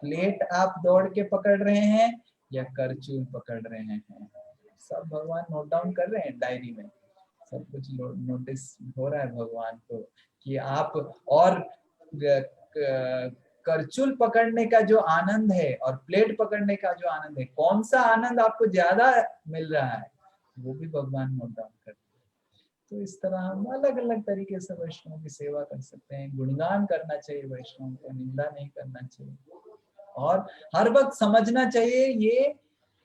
प्लेट आप दौड़ के पकड़ रहे हैं या करचूल पकड़ रहे हैं, सब भगवान नोट डाउन कर रहे हैं डायरी में, सब कुछ नोटिस हो रहा है भगवान को कि आप, और करचूल पकड़ने का जो आनंद है और प्लेट पकड़ने का जो आनंद है, कौन सा आनंद आपको ज्यादा मिल रहा है, वो भी भगवान नोट डाउन कर रहे हैं। तो इस तरह हम अलग अलग तरीके से वैष्णव की सेवा कर सकते हैं। गुणगान करना चाहिए वैष्णव को, निंदा नहीं करना चाहिए, और हर वक्त समझना चाहिए, ये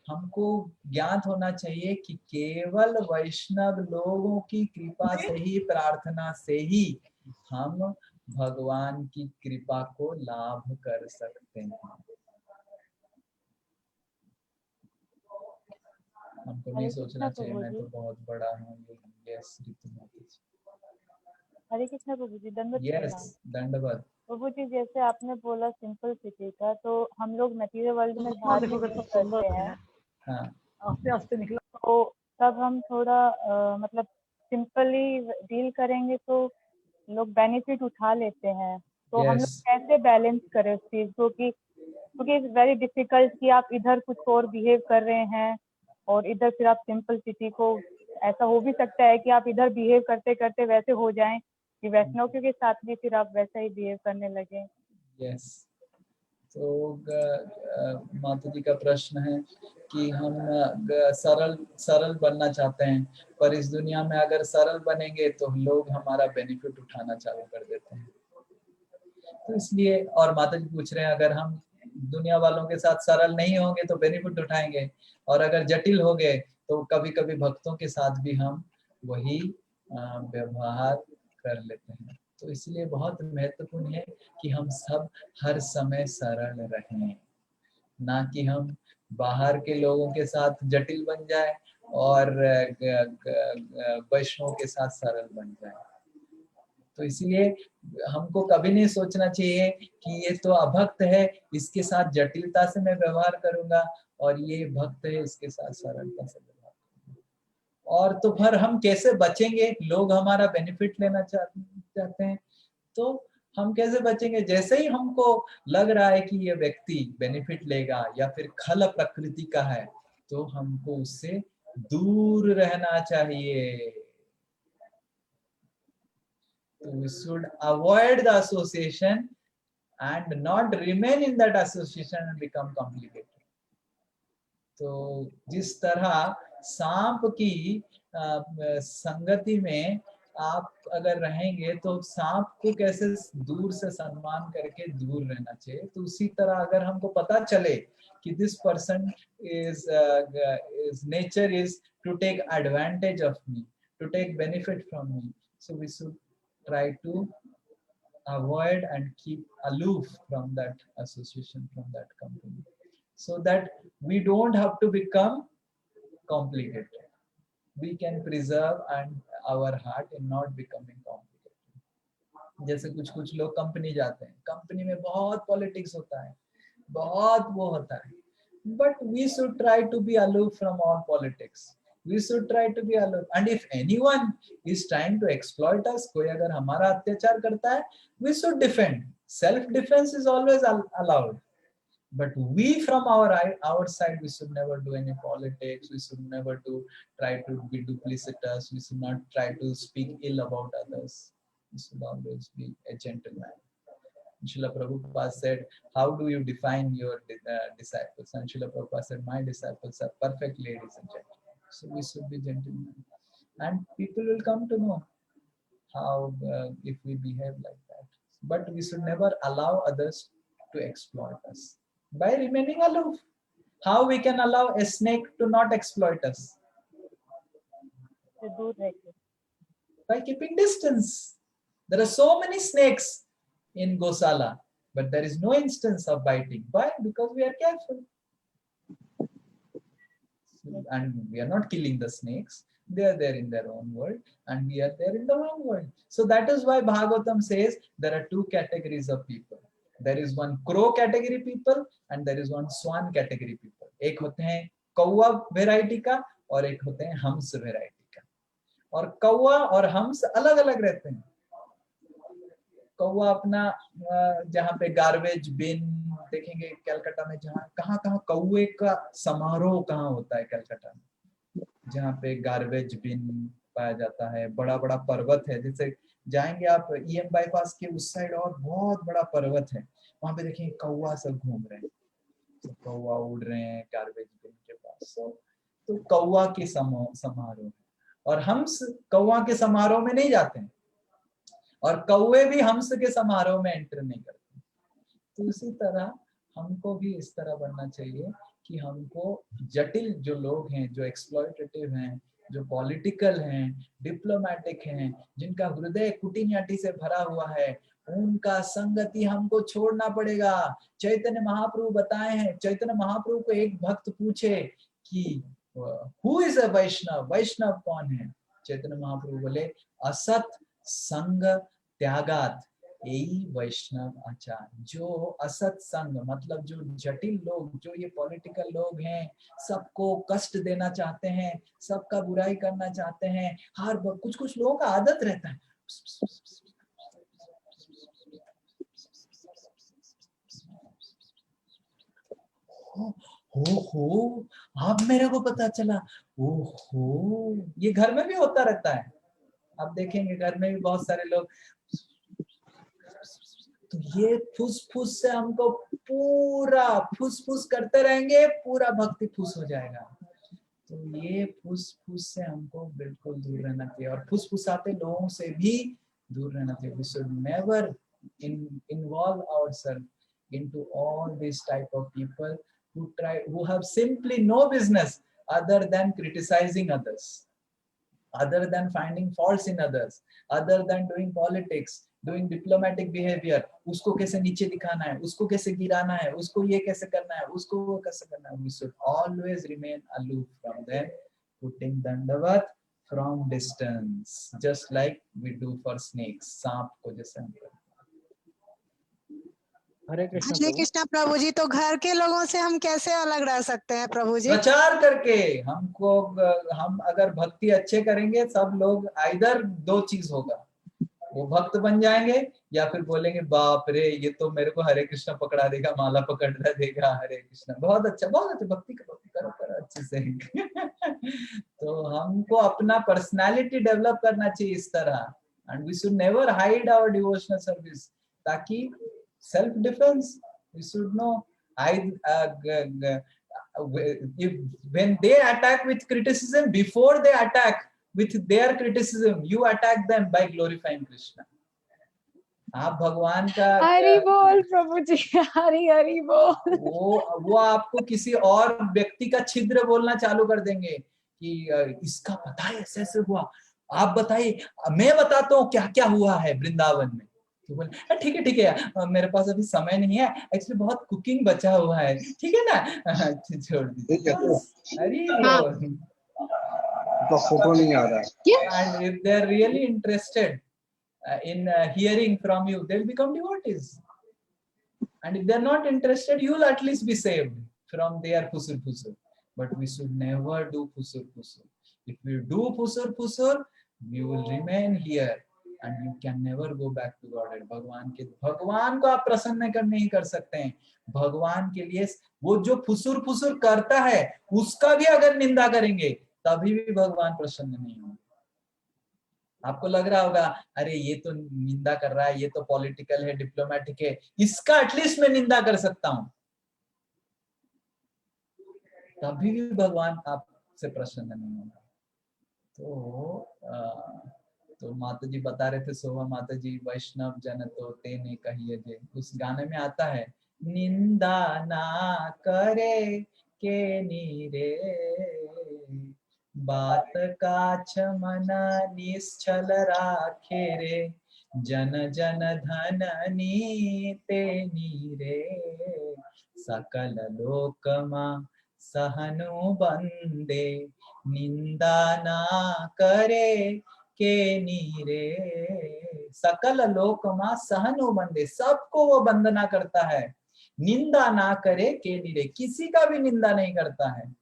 हमको ज्ञात होना चाहिए कि केवल वैष्णव लोगों की कृपा से ही, प्रार्थना से ही हम भगवान की कृपा को लाभ कर सकते हैं। हमको नहीं सोचना चाहिए मैं तो बहुत बड़ा हूँ। यस हरे कृष्णा प्रभु जी, दंडवत प्रणाम। यस, दंडवत। प्रभु जी जैसे आपने बोला सिंपल सिटी का, तो हम लोग मटीरियल वर्ल्ड में साथ में करते हैं। हाँ, तो तब हम थोड़ा मतलब सिंपली डील करेंगे तो लोग बेनिफिट उठा लेते हैं। तो हम लोग यस कैसे बैलेंस करें उस चीज को कि क्योंकि इट्स वेरी डिफिकल्ट कि आप इधर कुछ और बिहेव कर रहे हैं और इधर फिर आप सिंपलिसिटी को, ऐसा हो भी सकता है कि आप इधर बिहेव करते करते वैसे हो जाएं कि वैष्णव के साथ भी फिर आप वैसा ही बिहेव करने लगे। यस। तो माता जी का प्रश्न है कि हम सरल सरल बनना चाहते हैं, पर इस दुनिया में अगर सरल बनेंगे तो लोग हमारा बेनिफिट उठाना चालू कर देते हैं। तो इसलिए, और माता जी पूछ रहे हैं अगर हम दुनिया वालों के साथ सरल नहीं होंगे तो बेनिफिट उठाएंगे, और अगर जटिल हो गए तो कभी कभी भक्तों के साथ भी हम वही व्यवहार कर लेते हैं। तो इसलिए बहुत महत्वपूर्ण है कि हम सब हर समय सरल रहें, ना कि हम बाहर के लोगों के साथ जटिल बन जाए और वैष्णव के साथ सरल बन जाए। तो इसीलिए हमको कभी नहीं सोचना चाहिए कि ये तो अभक्त है, इसके साथ जटिलता से मैं व्यवहार करूंगा, और ये भक्त है, इसके साथ सरलता से व्यवहार करूंगा। और तो फिर हम कैसे बचेंगे? लोग हमारा बेनिफिट लेना चाहते हैं, तो हम कैसे बचेंगे? जैसे ही हमको लग रहा है कि ये व्यक्ति बेनिफिट लेगा या फिर खल प्रकृति का है, तो हमको उससे दूर रहना चाहिए। We should avoid the association and not remain in that association and become complicated. तो जिस तरह सांप की संगति में आप अगर रहेंगे तो सांप को कैसे दूर से सम्मान करके दूर रहना चाहिए, तो उसी तरह अगर हमको पता चले कि this person is nature is to take advantage of me, to take benefit from me, so we should try to avoid and keep aloof from that association, from that company, so that we don't have to become complicated. We can preserve and our heart in not becoming complicated. जैसे कुछ कुछ लोग company जाते हैं, company में बहुत politics होता है, बहुत वो होता है, but we should try to be aloof from all politics. We should try to be aloof, and if anyone is trying to exploit us, कोई अगर हमारा अत्याचार करता है, we should defend. Self defense is always allowed, but we from our side, we should never do any politics. We should never try to be duplicitous. We should not try to speak ill about others. We should always be a gentleman. Srila Prabhupada said, how do you define your disciples? And Srila Prabhupada said, my disciples are perfect ladies and gentlemen. So we should be gentlemen. And people will come to know how, if we behave like that. But we should never allow others to exploit us by remaining aloof. How we can allow a snake to not exploit us? से दूर रह के By keeping distance. There are so many snakes in Gosala, but there is no instance of biting. Why? Because we are careful. And we are not killing the snakes. They are there in their own world, and we are there in the own world. So that is why Bhagavatam says there are two categories of people. There is one crow category people and there is one swan category people. एक होते हैं कौवा variety का और एक होते हैं हंस वेराइटी का, और कौवा और हंस अलग अलग रहते हैं। कौवा अपना जहाँ पे गार्बेज बिन देखेंगे कलकत्ता में, जहाँ कहाँ कहाँ कौवे का समारोह कहाँ होता है कलकत्ता में, जहाँ पे गार्बेज बिन पाया जाता है। बड़ा बड़ा पर्वत है, जैसे जाएंगे आप EM बाईपास के उस साइड और बहुत बड़ा पर्वत है, वहां पे देखेंगे कौवा सब घूम रहे हैं, तो कौवा उड़ रहे हैं गार्बेज बिन के पास। तो कौवा के समारोह है, और हंस कौवा के समारोह में नहीं जाते हैं, और कौवे भी हंस के समारोह में एंटर नहीं करते। तो इसी तरह हमको भी इस तरह बनना चाहिए कि हमको जटिल जो लोग हैं, जो एक्सप्लॉयटेटिव हैं, जो पॉलिटिकल हैं, डिप्लोमेटिक हैं, जिनका हृदय कुटिन्याटी से भरा हुआ है, उनका संगति हमको छोड़ना पड़ेगा। चैतन्य महाप्रभु बताए हैं, चैतन्य महाप्रभु को एक भक्त पूछे कि हु इज अ वैष्णव, वैष्णव कौन है? चैतन्य महाप्रभु बोले असत संग त्यागात यही वैष्णव आचार। जो असत संग मतलब जो जटिल लोग, जो ये पॉलिटिकल लोग हैं, सबको कष्ट देना चाहते हैं, सबका बुराई करना चाहते हैं, हर कुछ कुछ लोगों का आदत रहता है हो अब मेरे को पता चला, ओहो ये घर में भी होता रहता है। आप देखेंगे घर में भी बहुत सारे लोग, तो ये फुस फुस से हमको पूरा फुस फुस करते रहेंगे, पूरा भक्ति फुस हो जाएगा। तो ये फुस फुस से हमको बिल्कुल दूर रहना चाहिए, और फुस फुसाते लोगों से भी दूर रहना चाहिए। We should never involve ourselves into all this type of people who have simply no business other than criticizing others, other than finding faults in others, other than doing politics, doing diplomatic behavior, उसको कैसे नीचे दिखाना है, उसको कैसे गिराना है, उसको ये कैसे करना है, उसको वो कैसे करना है। We should always remain aloof from them, putting dandavat from distance, just like we do for snakes, सांप को जैसे हम करते हैं। हरे कृष्ण हरे प्रभु। कृष्णा प्रभु जी। तो घर के लोगों से हम कैसे अलग रह सकते हैं प्रभु जी? प्रचार करके। हमको, हम अगर भक्ति अच्छे करेंगे, सब लोग इधर दो चीज होगा, वो भक्त बन जाएंगे या फिर बोलेंगे बाप रे ये तो मेरे को हरे कृष्ण पकड़ा देगा, माला पकड़ा देगा, हरे कृष्ण बहुत अच्छा भक्ति करो अच्छे से। तो हमको अपना पर्सनालिटी डेवलप करना चाहिए इस तरह, and we should never hide our devotional service, ताकि self defense we should know. When they attack with criticism, before they attack with their criticism, you attack them by glorifying Krishna. आप भगवान का हरि बोल प्रभु जी, हरि हरि बोल। वो आपको किसी और व्यक्ति का छिद्र बोलना चालू कर देंगे कि इसका पता है ऐसे ऐसे हुआ, आप बताइए, मैं बताता हूँ क्या क्या हुआ है वृंदावन में। तो बोले ठीक है मेरे पास अभी समय नहीं है, एक्चुअली बहुत कुकिंग बचा हुआ है, ठीक है ना, छोड़ दीजिए। अरे तो फोटो नहीं आ रहा है। And if they are really interested in hearing from you, they'll become devotees. And if they're not interested, you'll at least be saved from their phusur phusur. But we should never do phusur phusur. If we do phusur phusur, we will remain here. And you can never go back to Godhead. भगवान को आप प्रसन्न नहीं कर सकते हैं। भगवान के लिए वो जो फुसुर फुसुर करता है उसका भी अगर निंदा करेंगे तभी भी भगवान प्रसन्न नहीं होंगे। आपको लग रहा होगा अरे ये तो निंदा कर रहा है, ये तो पॉलिटिकल है, डिप्लोमेटिक है, इसका एटलीस्ट मैं निंदा कर सकता हूं, तभी भी भगवान आपसे प्रसन्न नहीं होगा। तो माता जी बता रहे थे, शोभा माता जी, वैष्णव जन तो तेने कहिए जे, उस गाने में आता है निंदा ना करे के नीरे, बात का क्षमना निश्चल राखे रे, जन जन धन नीते नीरे, सकल लोक मा सहनु बंदे, निंदा ना करे के नीरे, सकल लोक मा सहनु बंदे, सबको वो वंदना करता है, निंदा ना करे के नीरे, किसी का भी निंदा नहीं करता है।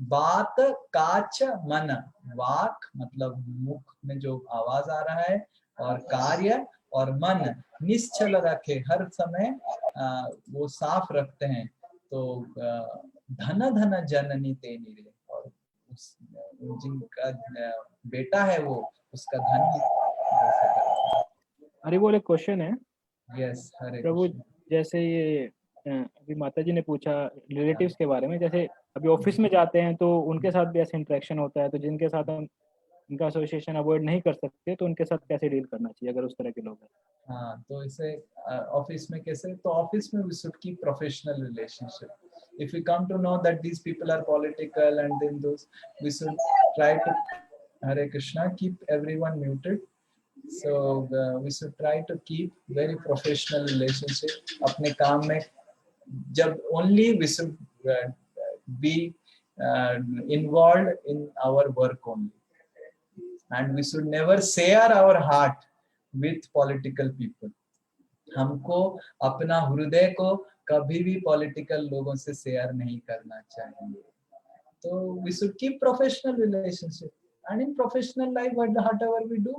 बात काच मन, वाक मतलब मुख में जो आवाज आ रहा है, और कार्य और मन निश्चल रखे, हर समय वो साफ रखते हैं। तो धन धन जननी ते नीरे, और जिनका बेटा है वो उसका धन। हरि बोल, एक क्वेश्चन है। यस हरे प्रभु, जैसे ये अभी माता जी ने पूछा रिलेटिव्स के बारे में, जैसे अभी ऑफिस में जाते हैं तो उनके साथ भी ऐसा इंटरेक्शन होता है, तो जिनके साथ हम इनका एसोसिएशन अवॉइड नहीं कर सकते तो उनके साथ कैसे डील करना चाहिए अगर उस तरह के लोग हैं? हाँ, तो इसे ऑफिस में कैसे, तो ऑफिस में we should keep professional relationship. If we come to know that these people are political and then those, we should try to, Hare Krishna, keep everyone muted. So we should try to keep very professional relationship. अपने काम में जब only we should be involved in our work only, and we should never share our heart with political people. हमको अपना हृदय को कभी भी पॉलिटिकल लोगों से शेयर नहीं करना चाहिए। तो we should keep professional relationship, and in professional life whatever we do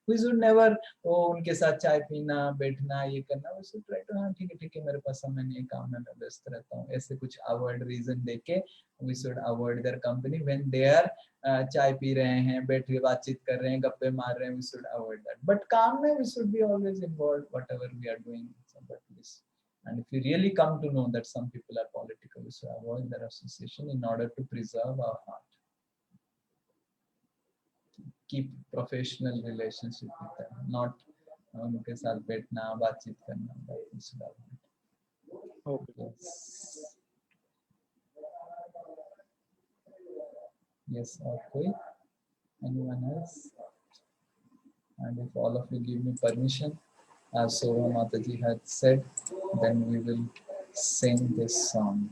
we should never उनके साथ चाय पीना, बैठना, ये करना, we should try to हाँ ठीक है मेरे पास समय नहीं, काम में मैं व्यस्त रहता हूँ, ऐसे कुछ अवॉइड रीजन देके we should avoid their company when they are चाय पी रहे हैं, बैठ के बातचीत कर रहे हैं, गप्पे मार रहे हैं, we should avoid that, but काम में we should be always involved whatever we are doing, but this. And if you really come to know that some people are political, we should avoid their association in order to preserve our heart. Keep professional relationship with them, not उनके साथ बैठना, बातचीत करना, that we should avoid. Okay. Yes, और कोई? Anyone else? And if all of you give me permission, as Sova Mataji had said, then we will sing this song.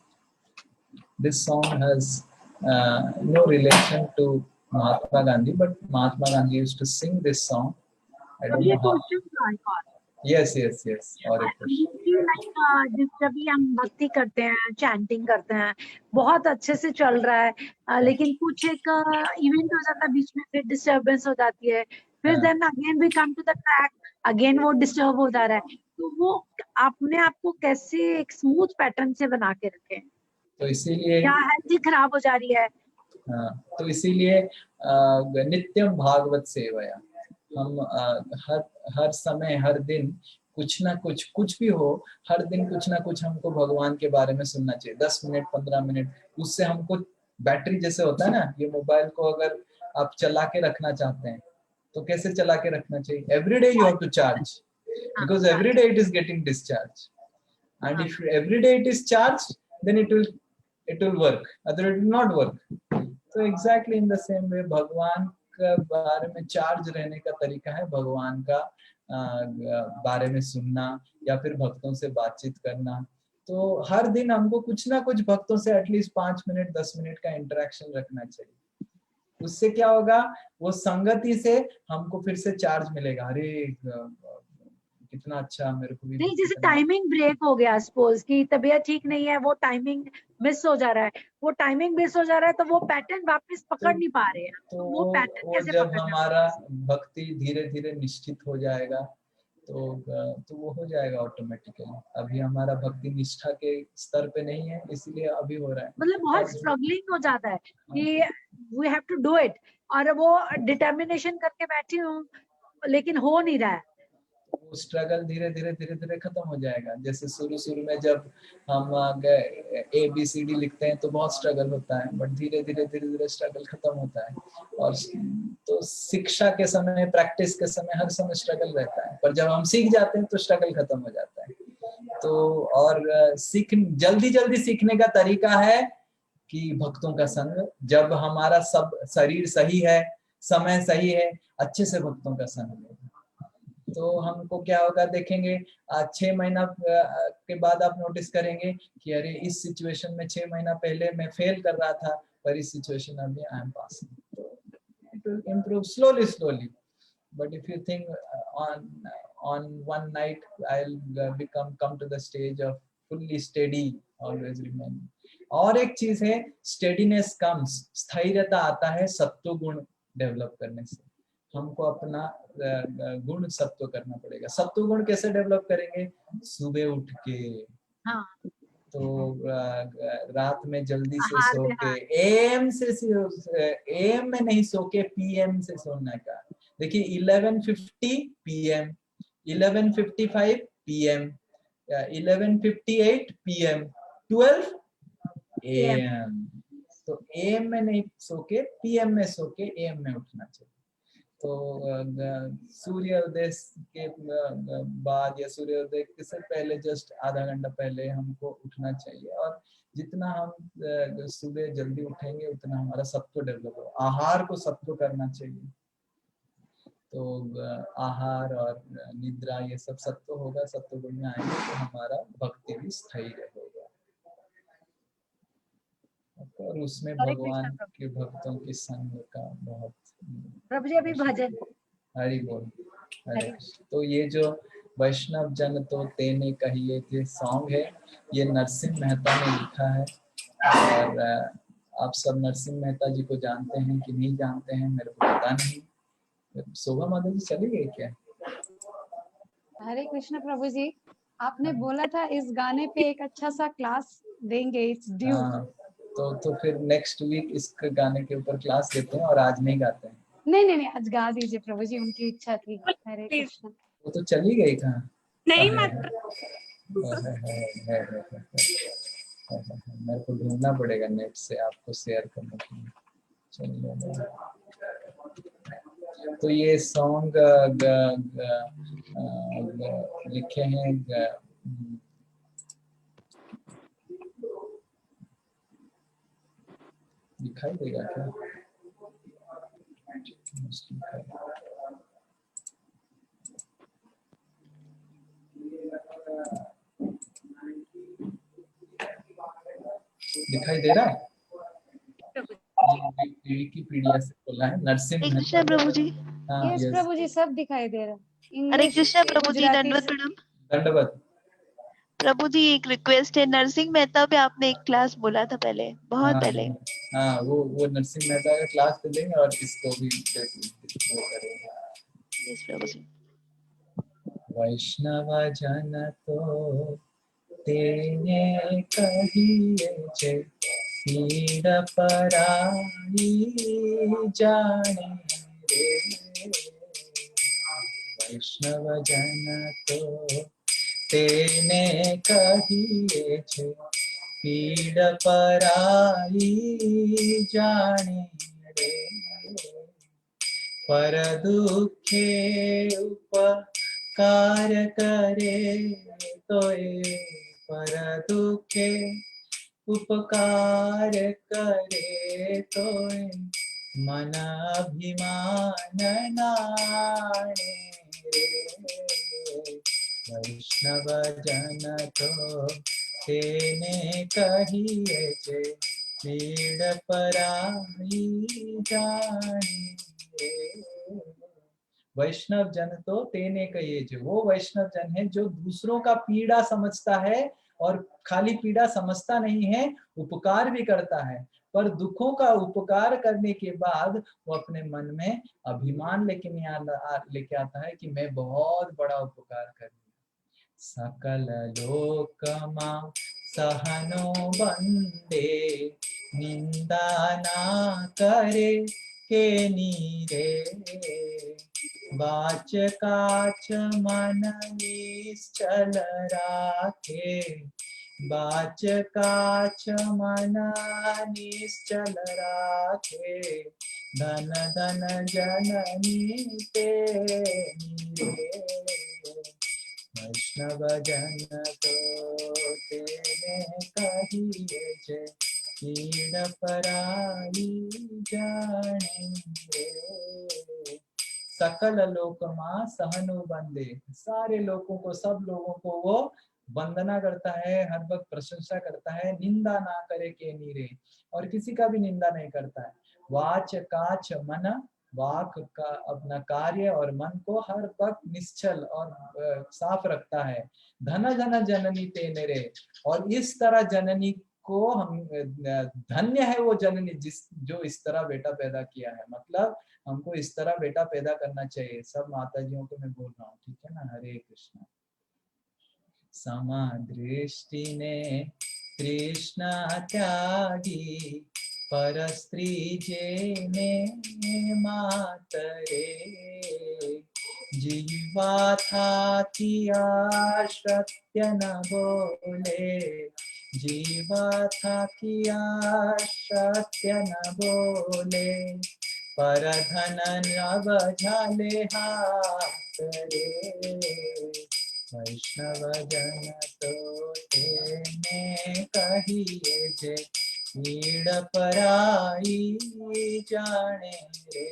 This song has no relation to Mahatma Gandhi, but Mahatma Gandhi used to sing this song. I don't know how. Yes. और एक question. जब भी हम भक्ति करते हैं, chanting करते हैं, बहुत अच्छे से चल रहा है, लेकिन कुछ एक इवेंट हो जाता है बीच में, फिर डिस्टर्बेंस हो जाती है, फिर then again we come to the track, again वो डिस्टर्ब हो जा रहा है, तो वो अपने आप को कैसे एक स्मूथ पैटर्न से बना के रखें? तो इसीलिए क्या हेल्थ ही खराब हो जा रही है? हाँ, तो इसीलिए नित्यम भागवत सेवया, हम हर समय, हर दिन कुछ ना कुछ भी हो, हर दिन कुछ ना कुछ हमको भगवान के बारे में सुनना चाहिए, 10 मिनट 15 मिनट, उससे हमको बैटरी जैसे होता है ना, ये मोबाइल को अगर आप चला के रखना चाहते हैं तो कैसे चला के रखना चाहिए? Every day you have to charge, because every day it is getting discharge, and if every day it is charge then it will work, other it will not work. तो exactly in the same way भगवान के बारे में charge रहने का तरीका है भगवान का बारे में सुनना या फिर भक्तों से बातचीत करना। तो हर दिन हमको कुछ ना कुछ भक्तों से एटलीस्ट 5 मिनट 10 मिनट का इंटरेक्शन रखना चाहिए। उससे क्या होगा, वो संगति से हमको फिर से चार्ज मिलेगा, अरे कितना अच्छा, मेरे को भी नहीं, जैसे टाइमिंग ब्रेक हो गया, सपोज की तबीयत ठीक नहीं है, वो टाइमिंग मिस हो जा रहा है, वो टाइमिंग मिस हो जा रहा है, तो वो पैटर्न वापस पकड़ नहीं पा रहे हैं, तो वो पैटर्न कैसे जब पकड़ना? हमारा भक्ति धीरे धीरे निश्चित हो जाएगा तो वो हो जाएगा ऑटोमेटिकली। अभी हमारा भक्ति निष्ठा के स्तर पे नहीं है, इसलिए अभी हो रहा है, मतलब बहुत स्ट्रगलिंग हो जाता है कि we have to do it, और वो डिटर्मिनेशन करके बैठी हूँ लेकिन हो नहीं रहा है। वो स्ट्रगल धीरे धीरे खत्म हो जाएगा। जैसे शुरू में जब हम ABCD लिखते हैं तो बहुत स्ट्रगल होता है, बट धीरे धीरे स्ट्रगल खत्म होता है। और तो शिक्षा के समय, प्रैक्टिस के समय हर समय स्ट्रगल रहता है, पर जब हम सीख जाते हैं तो स्ट्रगल खत्म हो जाता है। तो और जल्दी सीखने का तरीका है कि भक्तों का संग, जब हमारा सब शरीर सही है, समय सही है, अच्छे से भक्तों का संग लेगा, तो हमको क्या होगा देखेंगे 6 महीना के बाद आप नोटिस करेंगे कि अरे इस सिचुएशन में 6 महीना पहले मैं फेल कर रहा था, पर इस सिचुएशन अभी आई एम पासिंग। तो it will improve slowly, but if you think on one night I'll come to the stage of fully steady, always remain। और एक चीज है, स्टेडीनेस कम्स, स्थैर्यता आता है सत्व गुण डेवलप करने से। हमको अपना गुण सत्व करना पड़ेगा। सत्व गुण कैसे डेवलप करेंगे? सुबह उठ के, हाँ। तो रात में जल्दी से सो के, AM में नहीं सो के PM से सोने का। देखिए 11:50 PM, 11:55 PM, 11:58 PM, 12 AM। तो AM में नहीं सो के PM में सो के AM में उठना चाहिए। तो सूर्योदय के बाद या सूर्योदय से पहले जस्ट आधा घंटा पहले हमको उठना चाहिए, और जितना हम सुबह जल्दी उठेंगे उतना हमारा सत्व डेवलप होगा। आहार को सत्व करना चाहिए, तो आहार और निद्रा ये सब सत्व होगा, सत्व गुण में आएंगे तो हमारा भक्ति भी स्थैर्य होगा, और उसमें भगवान के भक्तों के संग का बहुत। प्रभु जी अभी भजन। हरि बोल। तो ये जो वैष्णव जन तो तेने कहिए थे सॉन्ग है, ये नरसिंह मेहता ने लिखा है। और आप सब नरसिंह मेहता जी को जानते हैं कि नहीं जानते हैं मेरे को पता नहीं। शोभा माता जी चली गई क्या? हरे कृष्ण प्रभु जी, आपने बोला था इस गाने पे एक अच्छा सा क्लास देंगे, इट्स ड्यू। हाँ, तो फिर नेक्स्ट वीक इस गाने के ऊपर क्लास देते हैं और आज नहीं गाते हैं। नहीं, आज गा दीजिए प्रभु जी, उनकी इच्छा थी। हरे प्लीज। कृष्ण। वो तो चली गई कहाँ? नहीं है, मत। मेरे को ढूंढना पड़ेगा नेट से आपको शेयर करने के लिए। चलिए, तो ये सॉन्ग लिखे हैं दिखाई देगा क्या? दिखाई दे रहा है? विकिपीडिया से बोला है नरसिंह हरे कृष्ण मेहता। प्रभु जी। हाँ, यस यस। प्रभु जी, सब दिखाई दे रहा है। हरे इंग्लिश, कृष्ण प्रभु जी, गुजराती। दंडवत प्रणाम। दंडवत। प्रभु जी एक रिक्वेस्ट है, नरसिंह मेहता पे आपने एक क्लास बोला था पहले, बहुत हाँ पहले। हाँ, वो नरसिंह मेहता का क्लास तो देंगे और इसको भी वो करेंगे। यस प्रभु जी। वैष्णव जन तो तेने कहिए छे, पीड़ पराई जाने रे। वैष्णव जन तो तेने कहिए छे, पीड़ पराई जाने रे। पर दुखे उपकार करे तोए, पर दुखे उपकार करे तोए, मन अभिमान नाणे रे। वैष्णव जन तो तेने कहिए छे, पीड़ पराई जाने रे। वैष्णव जन तो तेने कहिए छे, वो वैष्णव जन है जो दूसरों का पीड़ा समझता है और खाली पीड़ा समझता नहीं है, उपकार भी करता है। पर दुखों का उपकार करने के बाद वो अपने मन में अभिमान लेके आता है कि मैं बहुत बड़ा उपकार कर दिया। सकल लोकमा सहनो बंदे, निंदा ना करे के नीरे। बाच काच मन निश्चल राखे, बाच काच मन निश्चल राखे, धन धन जननी तेरी रे। वैष्णव जन तो तेने कहिए छे, पीड़ पराई जाने रे। सकल लोकमा सहनु बंदे, सारे लोगों को, सब लोगों को वो वंदना करता है, हर वक्त प्रशंसा करता है, निंदा ना करे के नीरे, और किसी का भी निंदा नहीं करता है। वाच काच मन, वाक का अपना कार्य और मन को हर वक्त निश्चल और साफ रखता है। धन धन जननी तेने रे, और इस तरह जननी को हम, धन्य है वो जननी जो इस तरह बेटा पैदा किया है। मतलब हमको इस तरह बेटा पैदा करना चाहिए। सब माताजियों को मैं बोल रहा हूँ, ठीक है ना? हरे कृष्ण। समदृष्टि ने कृष्ण त्यागी, पर स्त्री जेने मातरे। जीवा था किया सत्य न बोले, जीवा था किया सत्य न बोले, पर धन अब झाले हाथ रे। वैष्णव जन तो तेने कहिए छे, पीड़ पराई जाने रे।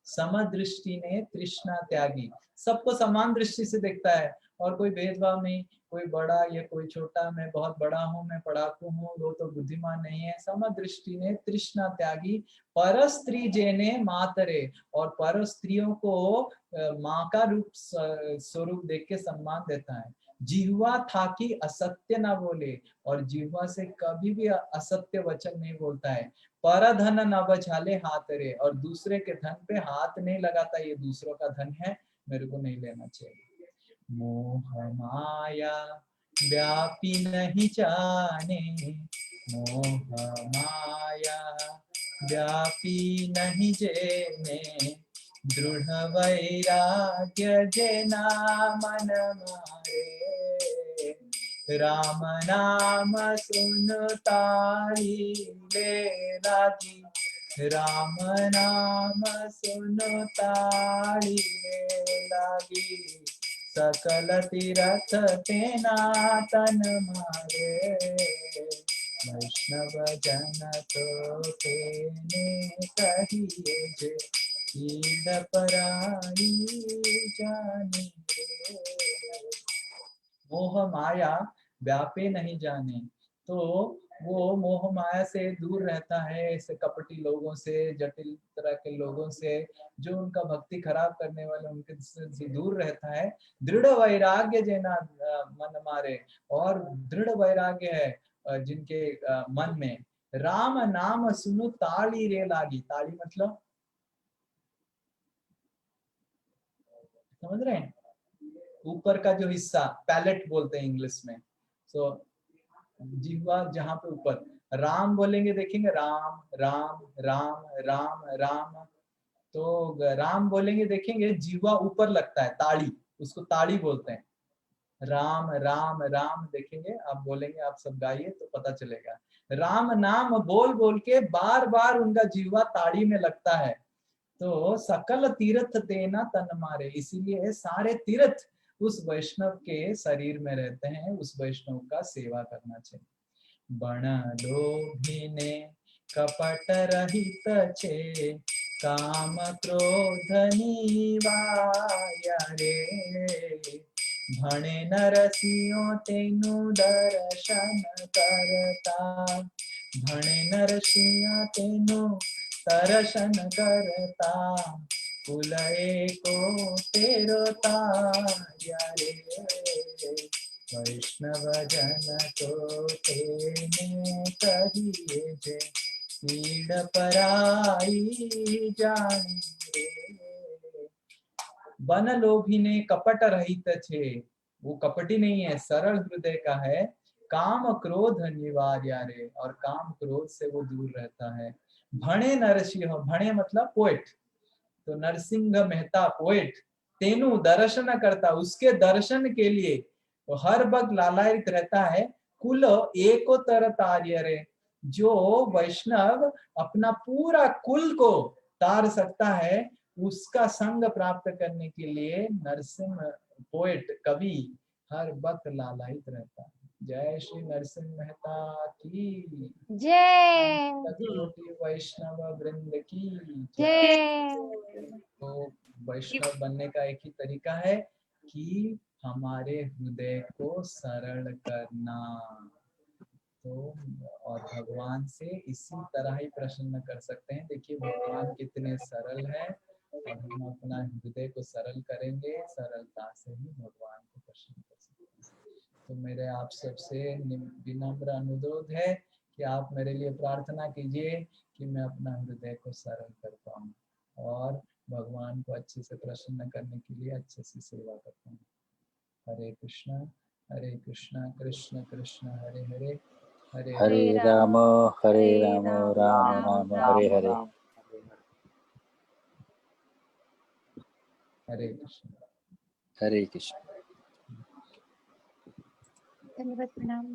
समदृष्टि ने तृष्णा त्यागी, सबको समान दृष्टि से देखता है। और कोई भेदभाव नहीं, कोई बड़ा या कोई छोटा, मैं बहुत बड़ा हूँ, मैं पढ़ाकू हूँ, वो तो बुद्धिमान नहीं है। समदृष्टि ने तृष्णा त्यागी पर स्त्री जेने मातरे, और पर स्त्रियों को माँ का रूप स्वरूप देख के सम्मान देता है। जिह्वा था कि असत्य ना बोले, और जिह्वा से कभी भी असत्य वचन नहीं बोलता है। पर धन न बछाले हाथ रे, और दूसरे के धन पे हाथ नहीं लगाता, ये दूसरों का धन है, मेरे को नहीं लेना चाहिए। मोह माया व्यापी नहीं जाने, मोह माया व्यापी नहीं जेने, दृढ़ वैराग्य जेना मन मारे, राम नाम सुन तारी ले लागी, राम नाम सुन तारी ले लागी, सकल तीरथ तेना तन मारे, वैष्णव जन तो तेने कहिए जे, कीड़ पराई जाने रे। मोह माया व्यापे नहीं जाने, तो वो मोह माया से दूर रहता है, ऐसे कपटी लोगों से, जटिल तरह के लोगों से, जो उनका भक्ति खराब करने वाले, उनके से दूर रहता है। दृढ़ वैराग्य जेना मन मारे, और दृढ़ वैराग्य है जिनके मन में, राम नाम सुनो ताली रे लागी। ताली मतलब समझ रहे हैं, ऊपर का जो हिस्सा, पैलेट बोलते हैं इंग्लिश में। सो जिह्वा जहाँ पे ऊपर, राम बोलेंगे, देखेंगे राम राम राम राम राम, तो राम बोलेंगे देखेंगे जिह्वा ऊपर लगता है, ताड़ी, उसको ताड़ी बोलते हैं। राम राम राम देखेंगे, आप बोलेंगे, आप सब गाइए तो पता चलेगा। राम नाम बोल बोल के बार बार उनका जिह्वा ताड़ी में लगता है, तो सकल तीर्थ देना तन मारे, इसीलिए सारे तीर्थ उस वैष्णव के शरीर में रहते हैं, उस वैष्णव का सेवा करना चाहिए। बण लोभिने कपट रहित छे, काम क्रोध निवार्य रे, भणे नरसिंह तेनु दर्शन करता, भणे नरसिंह तेनु दर्शन करता, कुल एको तेरो तार्या रे, वैष्णव जन तो तेने कहिए जे, पीड़ पराई जाने रे। वन लोभी ने कपट रहित छे, वो कपटी नहीं है, सरल हृदय का है। काम क्रोध निवार्य रे, और काम क्रोध से वो दूर रहता है। भणे नरसिंह, भणे मतलब पोएट, तो नरसिंह मेहता पोएट, तेनु दर्शन करता, उसके दर्शन के लिए तो हर वक्त लालायित रहता है। कुल एको तर तार्य रे, जो वैष्णव अपना पूरा कुल को तार सकता है, उसका संग प्राप्त करने के लिए नरसिंह पोएट, कवि हर वक्त लालायित रहता है। जय श्री नरसिंह मेहता की जय, कोटि वैष्णव वृंद की जय। तो वैष्णव बनने का एक ही तरीका है कि हमारे हृदय को सरल करना, तो और भगवान से इसी तरह ही प्रसन्न कर सकते हैं। देखिए भगवान कितने सरल है, और हम अपना हृदय को सरल करेंगे, सरलता से ही भगवान को प्रसन्न कर सकते हैं। तो मेरे आप सबसे विनम्र अनुरोध है कि आप मेरे लिए प्रार्थना कीजिए कि मैं अपना हृदय को सरल कर पाऊँ, और भगवान को अच्छे से प्रसन्न करने के लिए अच्छे से सेवा कर पाऊँ। हरे कृष्णा कृष्ण कृष्ण हरे हरे, हरे राम राम राम हरे हरे। हरे कृष्ण। हरे कृष्ण। धन्यवाद, प्रणाम।